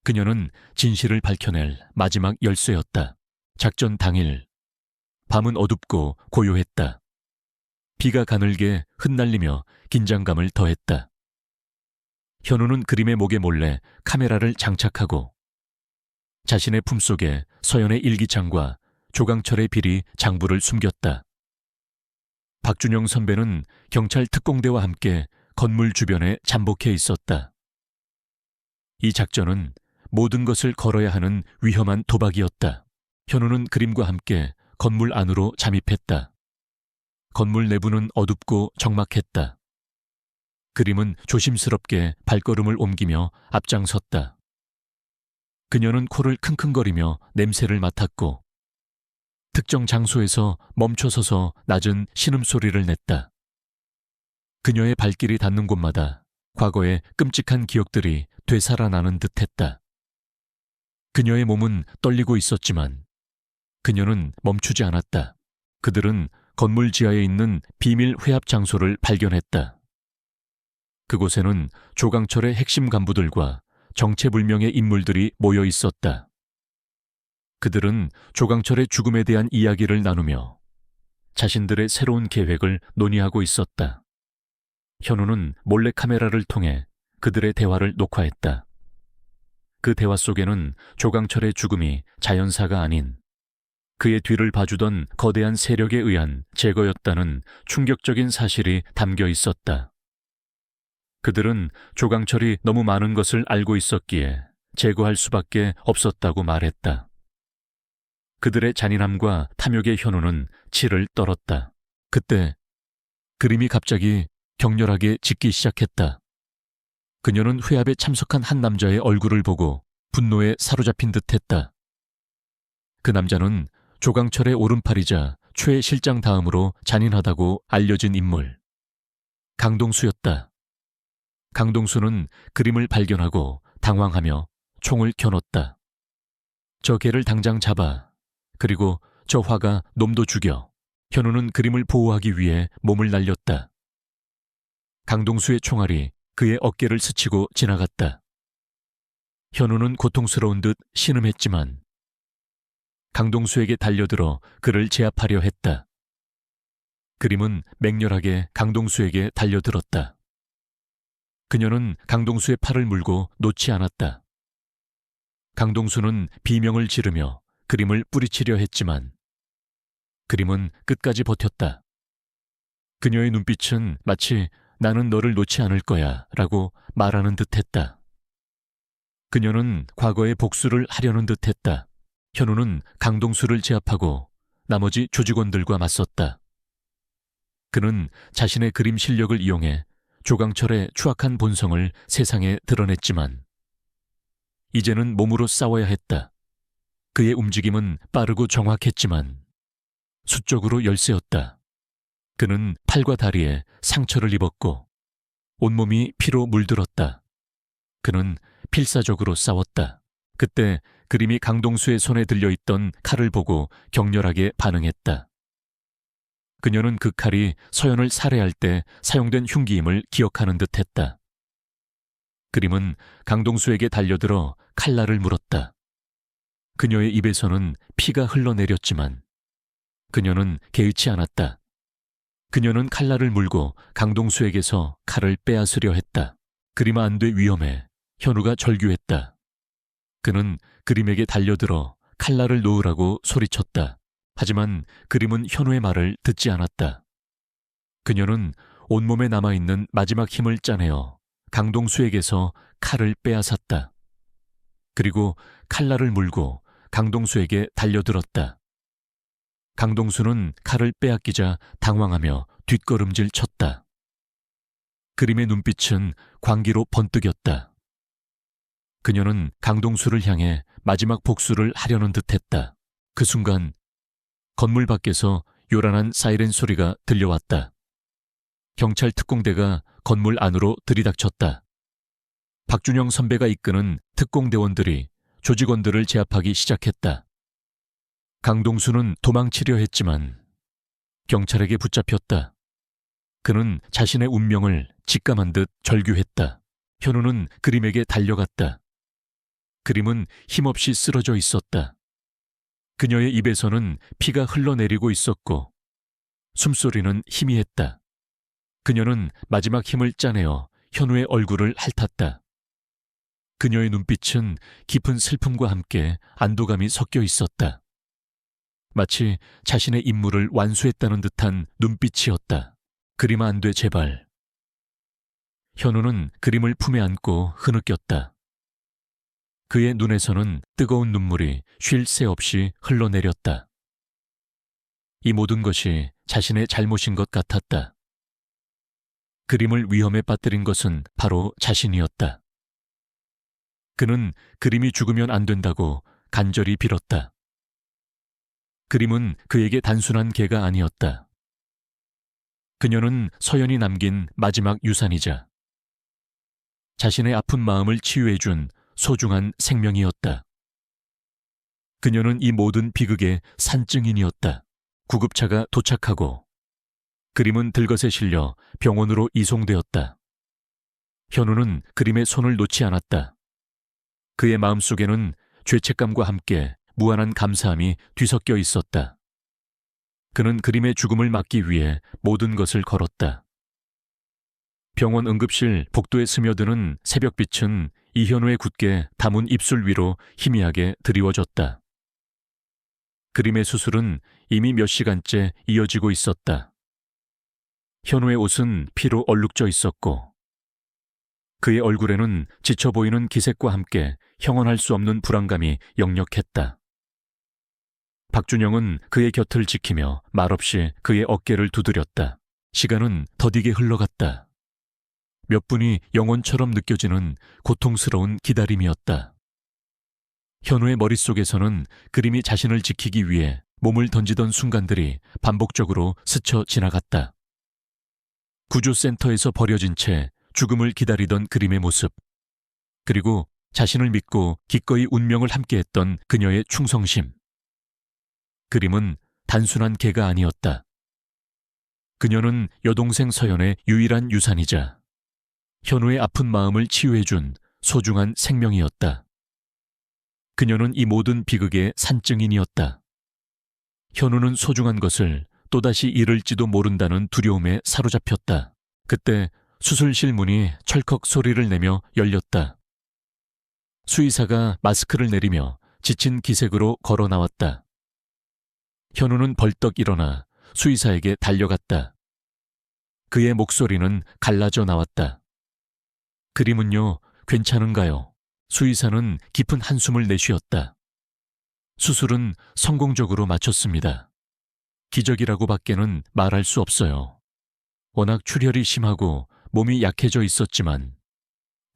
그녀는 진실을 밝혀낼 마지막 열쇠였다. 작전 당일, 밤은 어둡고 고요했다. 비가 가늘게 흩날리며 긴장감을 더했다. 현우는 그림의 목에 몰래 카메라를 장착하고 자신의 품속에 서연의 일기장과 조강철의 비리 장부를 숨겼다. 박준영 선배는 경찰 특공대와 함께 건물 주변에 잠복해 있었다. 이 작전은 모든 것을 걸어야 하는 위험한 도박이었다. 현우는 그림과 함께 건물 안으로 잠입했다. 건물 내부는 어둡고 적막했다. 그림은 조심스럽게 발걸음을 옮기며 앞장섰다. 그녀는 코를 킁킁거리며 냄새를 맡았고 특정 장소에서 멈춰서서 낮은 신음소리를 냈다. 그녀의 발길이 닿는 곳마다 과거의 끔찍한 기억들이 되살아나는 듯했다. 그녀의 몸은 떨리고 있었지만 그녀는 멈추지 않았다. 그들은 건물 지하에 있는 비밀 회합 장소를 발견했다. 그곳에는 조강철의 핵심 간부들과 정체불명의 인물들이 모여 있었다. 그들은 조강철의 죽음에 대한 이야기를 나누며 자신들의 새로운 계획을 논의하고 있었다. 현우는 몰래카메라를 통해 그들의 대화를 녹화했다. 그 대화 속에는 조강철의 죽음이 자연사가 아닌 그의 뒤를 봐주던 거대한 세력에 의한 제거였다는 충격적인 사실이 담겨 있었다. 그들은 조강철이 너무 많은 것을 알고 있었기에 제거할 수밖에 없었다고 말했다. 그들의 잔인함과 탐욕의 현우는 치를 떨었다. 그때 그림이 갑자기 격렬하게 짖기 시작했다. 그녀는 회합에 참석한 한 남자의 얼굴을 보고 분노에 사로잡힌 듯했다. 그 남자는 조강철의 오른팔이자 최 실장 다음으로 잔인하다고 알려진 인물, 강동수였다. 강동수는 그림을 발견하고 당황하며 총을 켜놓았다. 저 개를 당장 잡아. 그리고 저 화가 놈도 죽여. 현우는 그림을 보호하기 위해 몸을 날렸다. 강동수의 총알이 그의 어깨를 스치고 지나갔다. 현우는 고통스러운 듯 신음했지만 강동수에게 달려들어 그를 제압하려 했다. 그림은 맹렬하게 강동수에게 달려들었다. 그녀는 강동수의 팔을 물고 놓지 않았다. 강동수는 비명을 지르며 그림을 뿌리치려 했지만 그림은 끝까지 버텼다. 그녀의 눈빛은 마치 나는 너를 놓지 않을 거야 라고 말하는 듯했다. 그녀는 과거의 복수를 하려는 듯했다. 현우는 강동수를 제압하고 나머지 조직원들과 맞섰다. 그는 자신의 그림 실력을 이용해 조강철의 추악한 본성을 세상에 드러냈지만 이제는 몸으로 싸워야 했다. 그의 움직임은 빠르고 정확했지만 수적으로 열세였다. 그는 팔과 다리에 상처를 입었고 온몸이 피로 물들었다. 그는 필사적으로 싸웠다. 그때 그림이 강동수의 손에 들려있던 칼을 보고 격렬하게 반응했다. 그녀는 그 칼이 서연을 살해할 때 사용된 흉기임을 기억하는 듯했다. 그림은 강동수에게 달려들어 칼날을 물었다. 그녀의 입에서는 피가 흘러내렸지만 그녀는 개의치 않았다. 그녀는 칼날을 물고 강동수에게서 칼을 빼앗으려 했다. 그림아, 안 돼, 위험해. 현우가 절규했다. 그는 그림에게 달려들어 칼날을 놓으라고 소리쳤다. 하지만 그림은 현우의 말을 듣지 않았다. 그녀는 온몸에 남아있는 마지막 힘을 짜내어 강동수에게서 칼을 빼앗았다. 그리고 칼날을 물고 강동수에게 달려들었다. 강동수는 칼을 빼앗기자 당황하며 뒷걸음질 쳤다. 그림의 눈빛은 광기로 번뜩였다. 그녀는 강동수를 향해 마지막 복수를 하려는 듯했다. 그 순간 건물 밖에서 요란한 사이렌 소리가 들려왔다. 경찰 특공대가 건물 안으로 들이닥쳤다. 박준영 선배가 이끄는 특공대원들이 조직원들을 제압하기 시작했다. 강동수는 도망치려 했지만 경찰에게 붙잡혔다. 그는 자신의 운명을 직감한 듯 절규했다. 현우는 그림에게 달려갔다. 그림은 힘없이 쓰러져 있었다. 그녀의 입에서는 피가 흘러내리고 있었고 숨소리는 희미했다. 그녀는 마지막 힘을 짜내어 현우의 얼굴을 핥았다. 그녀의 눈빛은 깊은 슬픔과 함께 안도감이 섞여 있었다. 마치 자신의 임무를 완수했다는 듯한 눈빛이었다. 그림, 안 돼, 제발. 현우는 그림을 품에 안고 흐느꼈다. 그의 눈에서는 뜨거운 눈물이 쉴 새 없이 흘러내렸다. 이 모든 것이 자신의 잘못인 것 같았다. 그림을 위험에 빠뜨린 것은 바로 자신이었다. 그는 그림이 죽으면 안 된다고 간절히 빌었다. 그림은 그에게 단순한 개가 아니었다. 그녀는 서연이 남긴 마지막 유산이자 자신의 아픈 마음을 치유해준 소중한 생명이었다. 그녀는 이 모든 비극의 산증인이었다. 구급차가 도착하고 그림은 들것에 실려 병원으로 이송되었다. 현우는 그림의 손을 놓지 않았다. 그의 마음속에는 죄책감과 함께 무한한 감사함이 뒤섞여 있었다. 그는 그림의 죽음을 막기 위해 모든 것을 걸었다. 병원 응급실 복도에 스며드는 새벽빛은 이현우의 굳게 담은 입술 위로 희미하게 드리워졌다. 그림의 수술은 이미 몇 시간째 이어지고 있었다. 현우의 옷은 피로 얼룩져 있었고 그의 얼굴에는 지쳐 보이는 기색과 함께 형언할 수 없는 불안감이 역력했다. 박준영은 그의 곁을 지키며 말없이 그의 어깨를 두드렸다. 시간은 더디게 흘러갔다. 몇 분이 영원처럼 느껴지는 고통스러운 기다림이었다. 현우의 머릿속에서는 그림이 자신을 지키기 위해 몸을 던지던 순간들이 반복적으로 스쳐 지나갔다. 구조센터에서 버려진 채 죽음을 기다리던 그림의 모습, 그리고 자신을 믿고 기꺼이 운명을 함께했던 그녀의 충성심. 그림은 단순한 개가 아니었다. 그녀는 여동생 서연의 유일한 유산이자 현우의 아픈 마음을 치유해준 소중한 생명이었다. 그녀는 이 모든 비극의 산증인이었다. 현우는 소중한 것을 또다시 잃을지도 모른다는 두려움에 사로잡혔다. 그때 수술실 문이 철컥 소리를 내며 열렸다. 수의사가 마스크를 내리며 지친 기색으로 걸어 나왔다. 현우는 벌떡 일어나 수의사에게 달려갔다. 그의 목소리는 갈라져 나왔다. 그림은요, 괜찮은가요? 수의사는 깊은 한숨을 내쉬었다. 수술은 성공적으로 마쳤습니다. 기적이라고 밖에는 말할 수 없어요. 워낙 출혈이 심하고 몸이 약해져 있었지만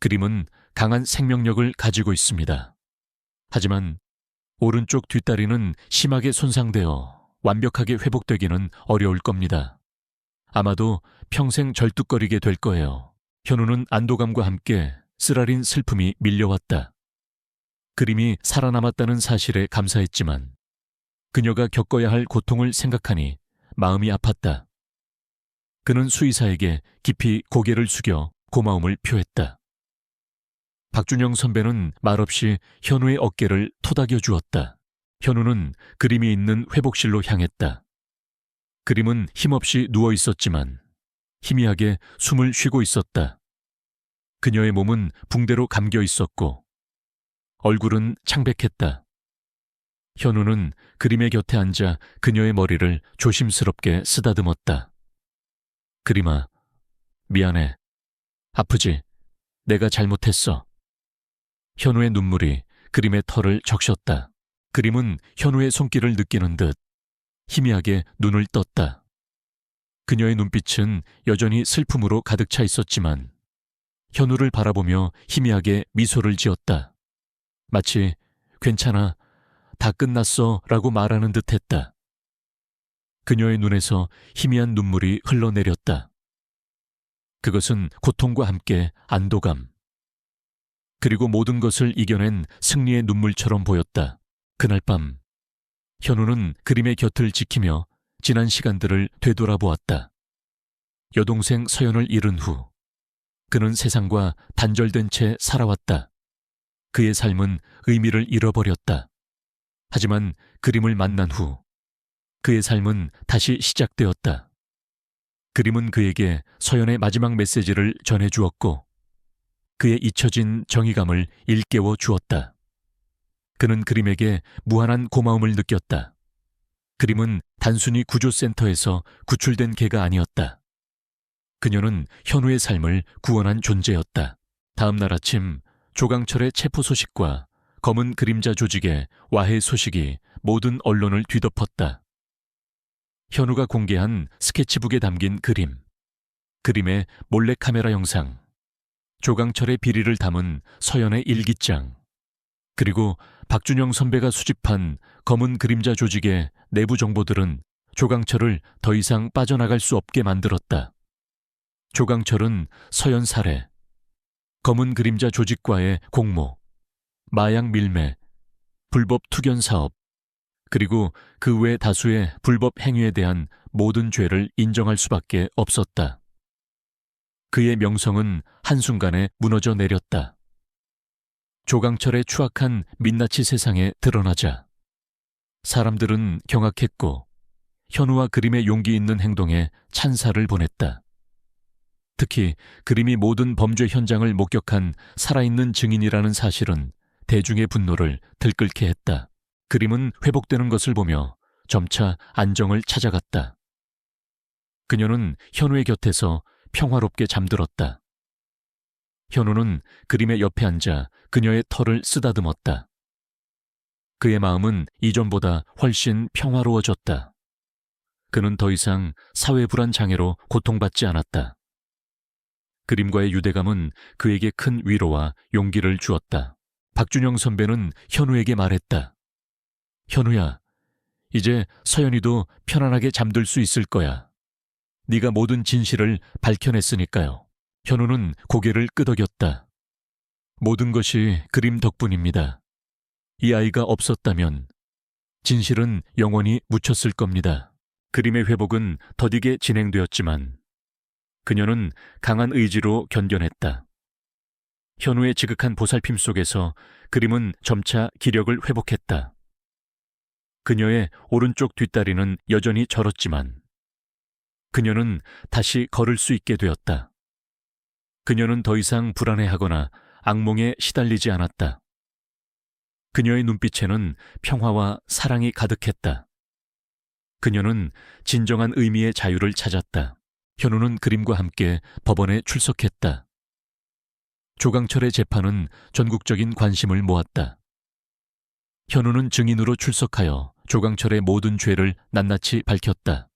그림은 강한 생명력을 가지고 있습니다. 하지만 오른쪽 뒷다리는 심하게 손상되어 완벽하게 회복되기는 어려울 겁니다. 아마도 평생 절뚝거리게 될 거예요. 현우는 안도감과 함께 쓰라린 슬픔이 밀려왔다. 그림이 살아남았다는 사실에 감사했지만 그녀가 겪어야 할 고통을 생각하니 마음이 아팠다. 그는 수의사에게 깊이 고개를 숙여 고마움을 표했다. 박준영 선배는 말없이 현우의 어깨를 토닥여 주었다. 현우는 그림이 있는 회복실로 향했다. 그림은 힘없이 누워 있었지만 희미하게 숨을 쉬고 있었다. 그녀의 몸은 붕대로 감겨 있었고 얼굴은 창백했다. 현우는 그림의 곁에 앉아 그녀의 머리를 조심스럽게 쓰다듬었다. 그림아, 미안해. 아프지? 내가 잘못했어. 현우의 눈물이 그림의 털을 적셨다. 그림은 현우의 손길을 느끼는 듯 희미하게 눈을 떴다. 그녀의 눈빛은 여전히 슬픔으로 가득 차 있었지만 현우를 바라보며 희미하게 미소를 지었다. 마치 괜찮아, 다 끝났어 라고 말하는 듯했다. 그녀의 눈에서 희미한 눈물이 흘러내렸다. 그것은 고통과 함께 안도감, 그리고 모든 것을 이겨낸 승리의 눈물처럼 보였다. 그날 밤 현우는 그림의 곁을 지키며 지난 시간들을 되돌아보았다. 여동생 서연을 잃은 후 그는 세상과 단절된 채 살아왔다. 그의 삶은 의미를 잃어버렸다. 하지만 그림을 만난 후 그의 삶은 다시 시작되었다. 그림은 그에게 서연의 마지막 메시지를 전해주었고 그의 잊혀진 정의감을 일깨워 주었다. 그는 그림에게 무한한 고마움을 느꼈다. 그림은 단순히 구조센터에서 구출된 개가 아니었다. 그녀는 현우의 삶을 구원한 존재였다. 다음 날 아침 조강철의 체포 소식과 검은 그림자 조직의 와해 소식이 모든 언론을 뒤덮었다. 현우가 공개한 스케치북에 담긴 그림, 그림의 몰래카메라 영상, 조강철의 비리를 담은 서연의 일기장, 그리고 박준영 선배가 수집한 검은 그림자 조직의 내부 정보들은 조강철을 더 이상 빠져나갈 수 없게 만들었다. 조강철은 서연 살해, 검은 그림자 조직과의 공모, 마약 밀매, 불법 투견 사업, 그리고 그 외 다수의 불법 행위에 대한 모든 죄를 인정할 수밖에 없었다. 그의 명성은 한순간에 무너져 내렸다. 조강철의 추악한 민낯이 세상에 드러나자 사람들은 경악했고 현우와 그림의 용기 있는 행동에 찬사를 보냈다. 특히 그림이 모든 범죄 현장을 목격한 살아있는 증인이라는 사실은 대중의 분노를 들끓게 했다. 그림은 회복되는 것을 보며 점차 안정을 찾아갔다. 그녀는 현우의 곁에서 평화롭게 잠들었다. 현우는 그림의 옆에 앉아 그녀의 털을 쓰다듬었다. 그의 마음은 이전보다 훨씬 평화로워졌다. 그는 더 이상 사회불안 장애로 고통받지 않았다. 그림과의 유대감은 그에게 큰 위로와 용기를 주었다. 박준영 선배는 현우에게 말했다. 현우야, 이제 서연이도 편안하게 잠들 수 있을 거야. 네가 모든 진실을 밝혀냈으니까요. 현우는 고개를 끄덕였다. 모든 것이 그림 덕분입니다. 이 아이가 없었다면 진실은 영원히 묻혔을 겁니다. 그림의 회복은 더디게 진행되었지만 그녀는 강한 의지로 견뎌냈다. 현우의 지극한 보살핌 속에서 그림은 점차 기력을 회복했다. 그녀의 오른쪽 뒷다리는 여전히 저렸지만 그녀는 다시 걸을 수 있게 되었다. 그녀는 더 이상 불안해하거나 악몽에 시달리지 않았다. 그녀의 눈빛에는 평화와 사랑이 가득했다. 그녀는 진정한 의미의 자유를 찾았다. 현우는 그림과 함께 법원에 출석했다. 조강철의 재판은 전국적인 관심을 모았다. 현우는 증인으로 출석하여 조강철의 모든 죄를 낱낱이 밝혔다.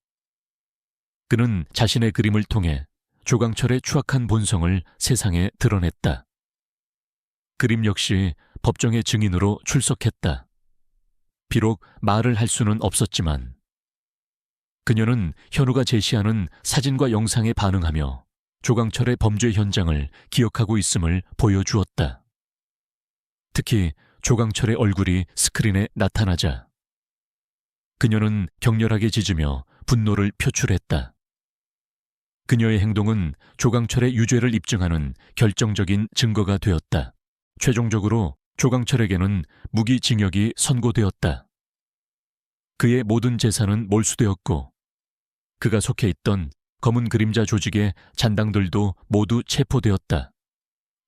그는 자신의 그림을 통해 조강철의 추악한 본성을 세상에 드러냈다. 그림 역시 법정의 증인으로 출석했다. 비록 말을 할 수는 없었지만 그녀는 현우가 제시하는 사진과 영상에 반응하며 조강철의 범죄 현장을 기억하고 있음을 보여주었다. 특히 조강철의 얼굴이 스크린에 나타나자 그녀는 격렬하게 짖으며 분노를 표출했다. 그녀의 행동은 조강철의 유죄를 입증하는 결정적인 증거가 되었다. 최종적으로 조강철에게는 무기징역이 선고되었다. 그의 모든 재산은 몰수되었고 그가 속해 있던 검은 그림자 조직의 잔당들도 모두 체포되었다.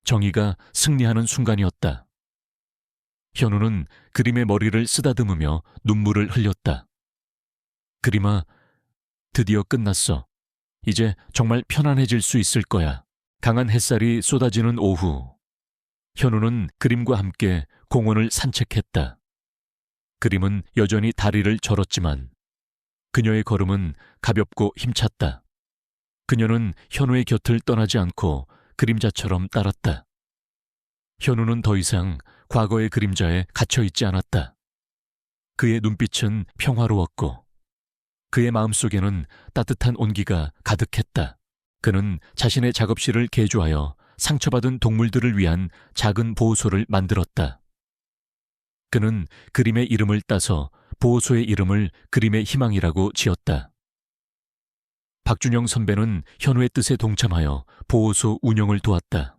정의가 승리하는 순간이었다. 현우는 그림의 머리를 쓰다듬으며 눈물을 흘렸다. 그림아, 드디어 끝났어. 이제 정말 편안해질 수 있을 거야. 강한 햇살이 쏟아지는 오후, 현우는 그림과 함께 공원을 산책했다. 그림은 여전히 다리를 절었지만 그녀의 걸음은 가볍고 힘찼다. 그녀는 현우의 곁을 떠나지 않고 그림자처럼 따랐다. 현우는 더 이상 과거의 그림자에 갇혀있지 않았다. 그의 눈빛은 평화로웠고 그의 마음속에는 따뜻한 온기가 가득했다. 그는 자신의 작업실을 개조하여 상처받은 동물들을 위한 작은 보호소를 만들었다. 그는 그림의 이름을 따서 보호소의 이름을 그림의 희망이라고 지었다. 박준영 선배는 현우의 뜻에 동참하여 보호소 운영을 도왔다.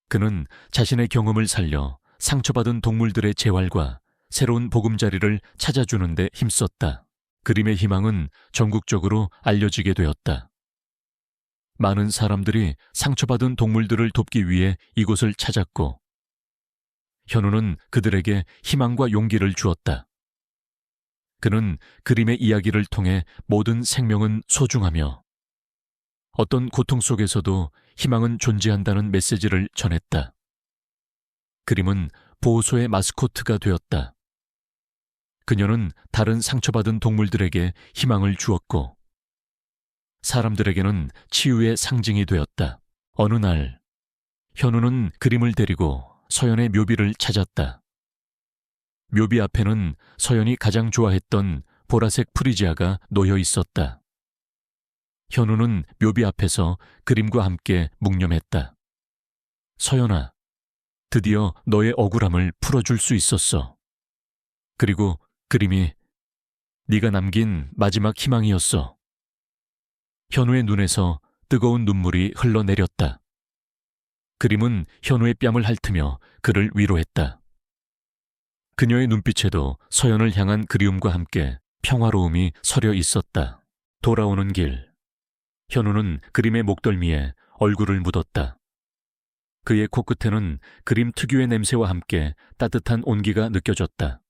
그는 자신의 경험을 살려 상처받은 동물들의 재활과 새로운 보금자리를 찾아주는 데 힘썼다. 그림의 희망은 전국적으로 알려지게 되었다. 많은 사람들이 상처받은 동물들을 돕기 위해 이곳을 찾았고 현우는 그들에게 희망과 용기를 주었다. 그는 그림의 이야기를 통해 모든 생명은 소중하며 어떤 고통 속에서도 희망은 존재한다는 메시지를 전했다. 그림은 보호소의 마스코트가 되었다. 그녀는 다른 상처받은 동물들에게 희망을 주었고 사람들에게는 치유의 상징이 되었다. 어느 날 현우는 그림을 데리고 서연의 묘비를 찾았다. 묘비 앞에는 서연이 가장 좋아했던 보라색 프리지아가 놓여 있었다. 현우는 묘비 앞에서 그림과 함께 묵념했다. 서연아, 드디어 너의 억울함을 풀어줄 수 있었어. 그리고 그림이 네가 남긴 마지막 희망이었어. 현우의 눈에서 뜨거운 눈물이 흘러내렸다. 그림은 현우의 뺨을 핥으며 그를 위로했다. 그녀의 눈빛에도 서연을 향한 그리움과 함께 평화로움이 서려 있었다. 돌아오는 길, 현우는 그림의 목덜미에 얼굴을 묻었다. 그의 코끝에는 그림 특유의 냄새와 함께 따뜻한 온기가 느껴졌다.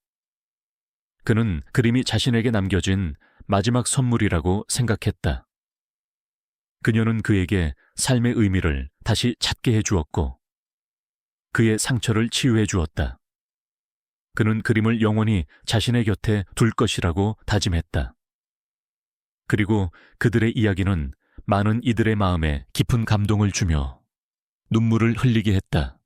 그는 그림이 자신에게 남겨진 마지막 선물이라고 생각했다. 그녀는 그에게 삶의 의미를 다시 찾게 해주었고 그의 상처를 치유해 주었다. 그는 그림을 영원히 자신의 곁에 둘 것이라고 다짐했다. 그리고 그들의 이야기는 많은 이들의 마음에 깊은 감동을 주며 눈물을 흘리게 했다.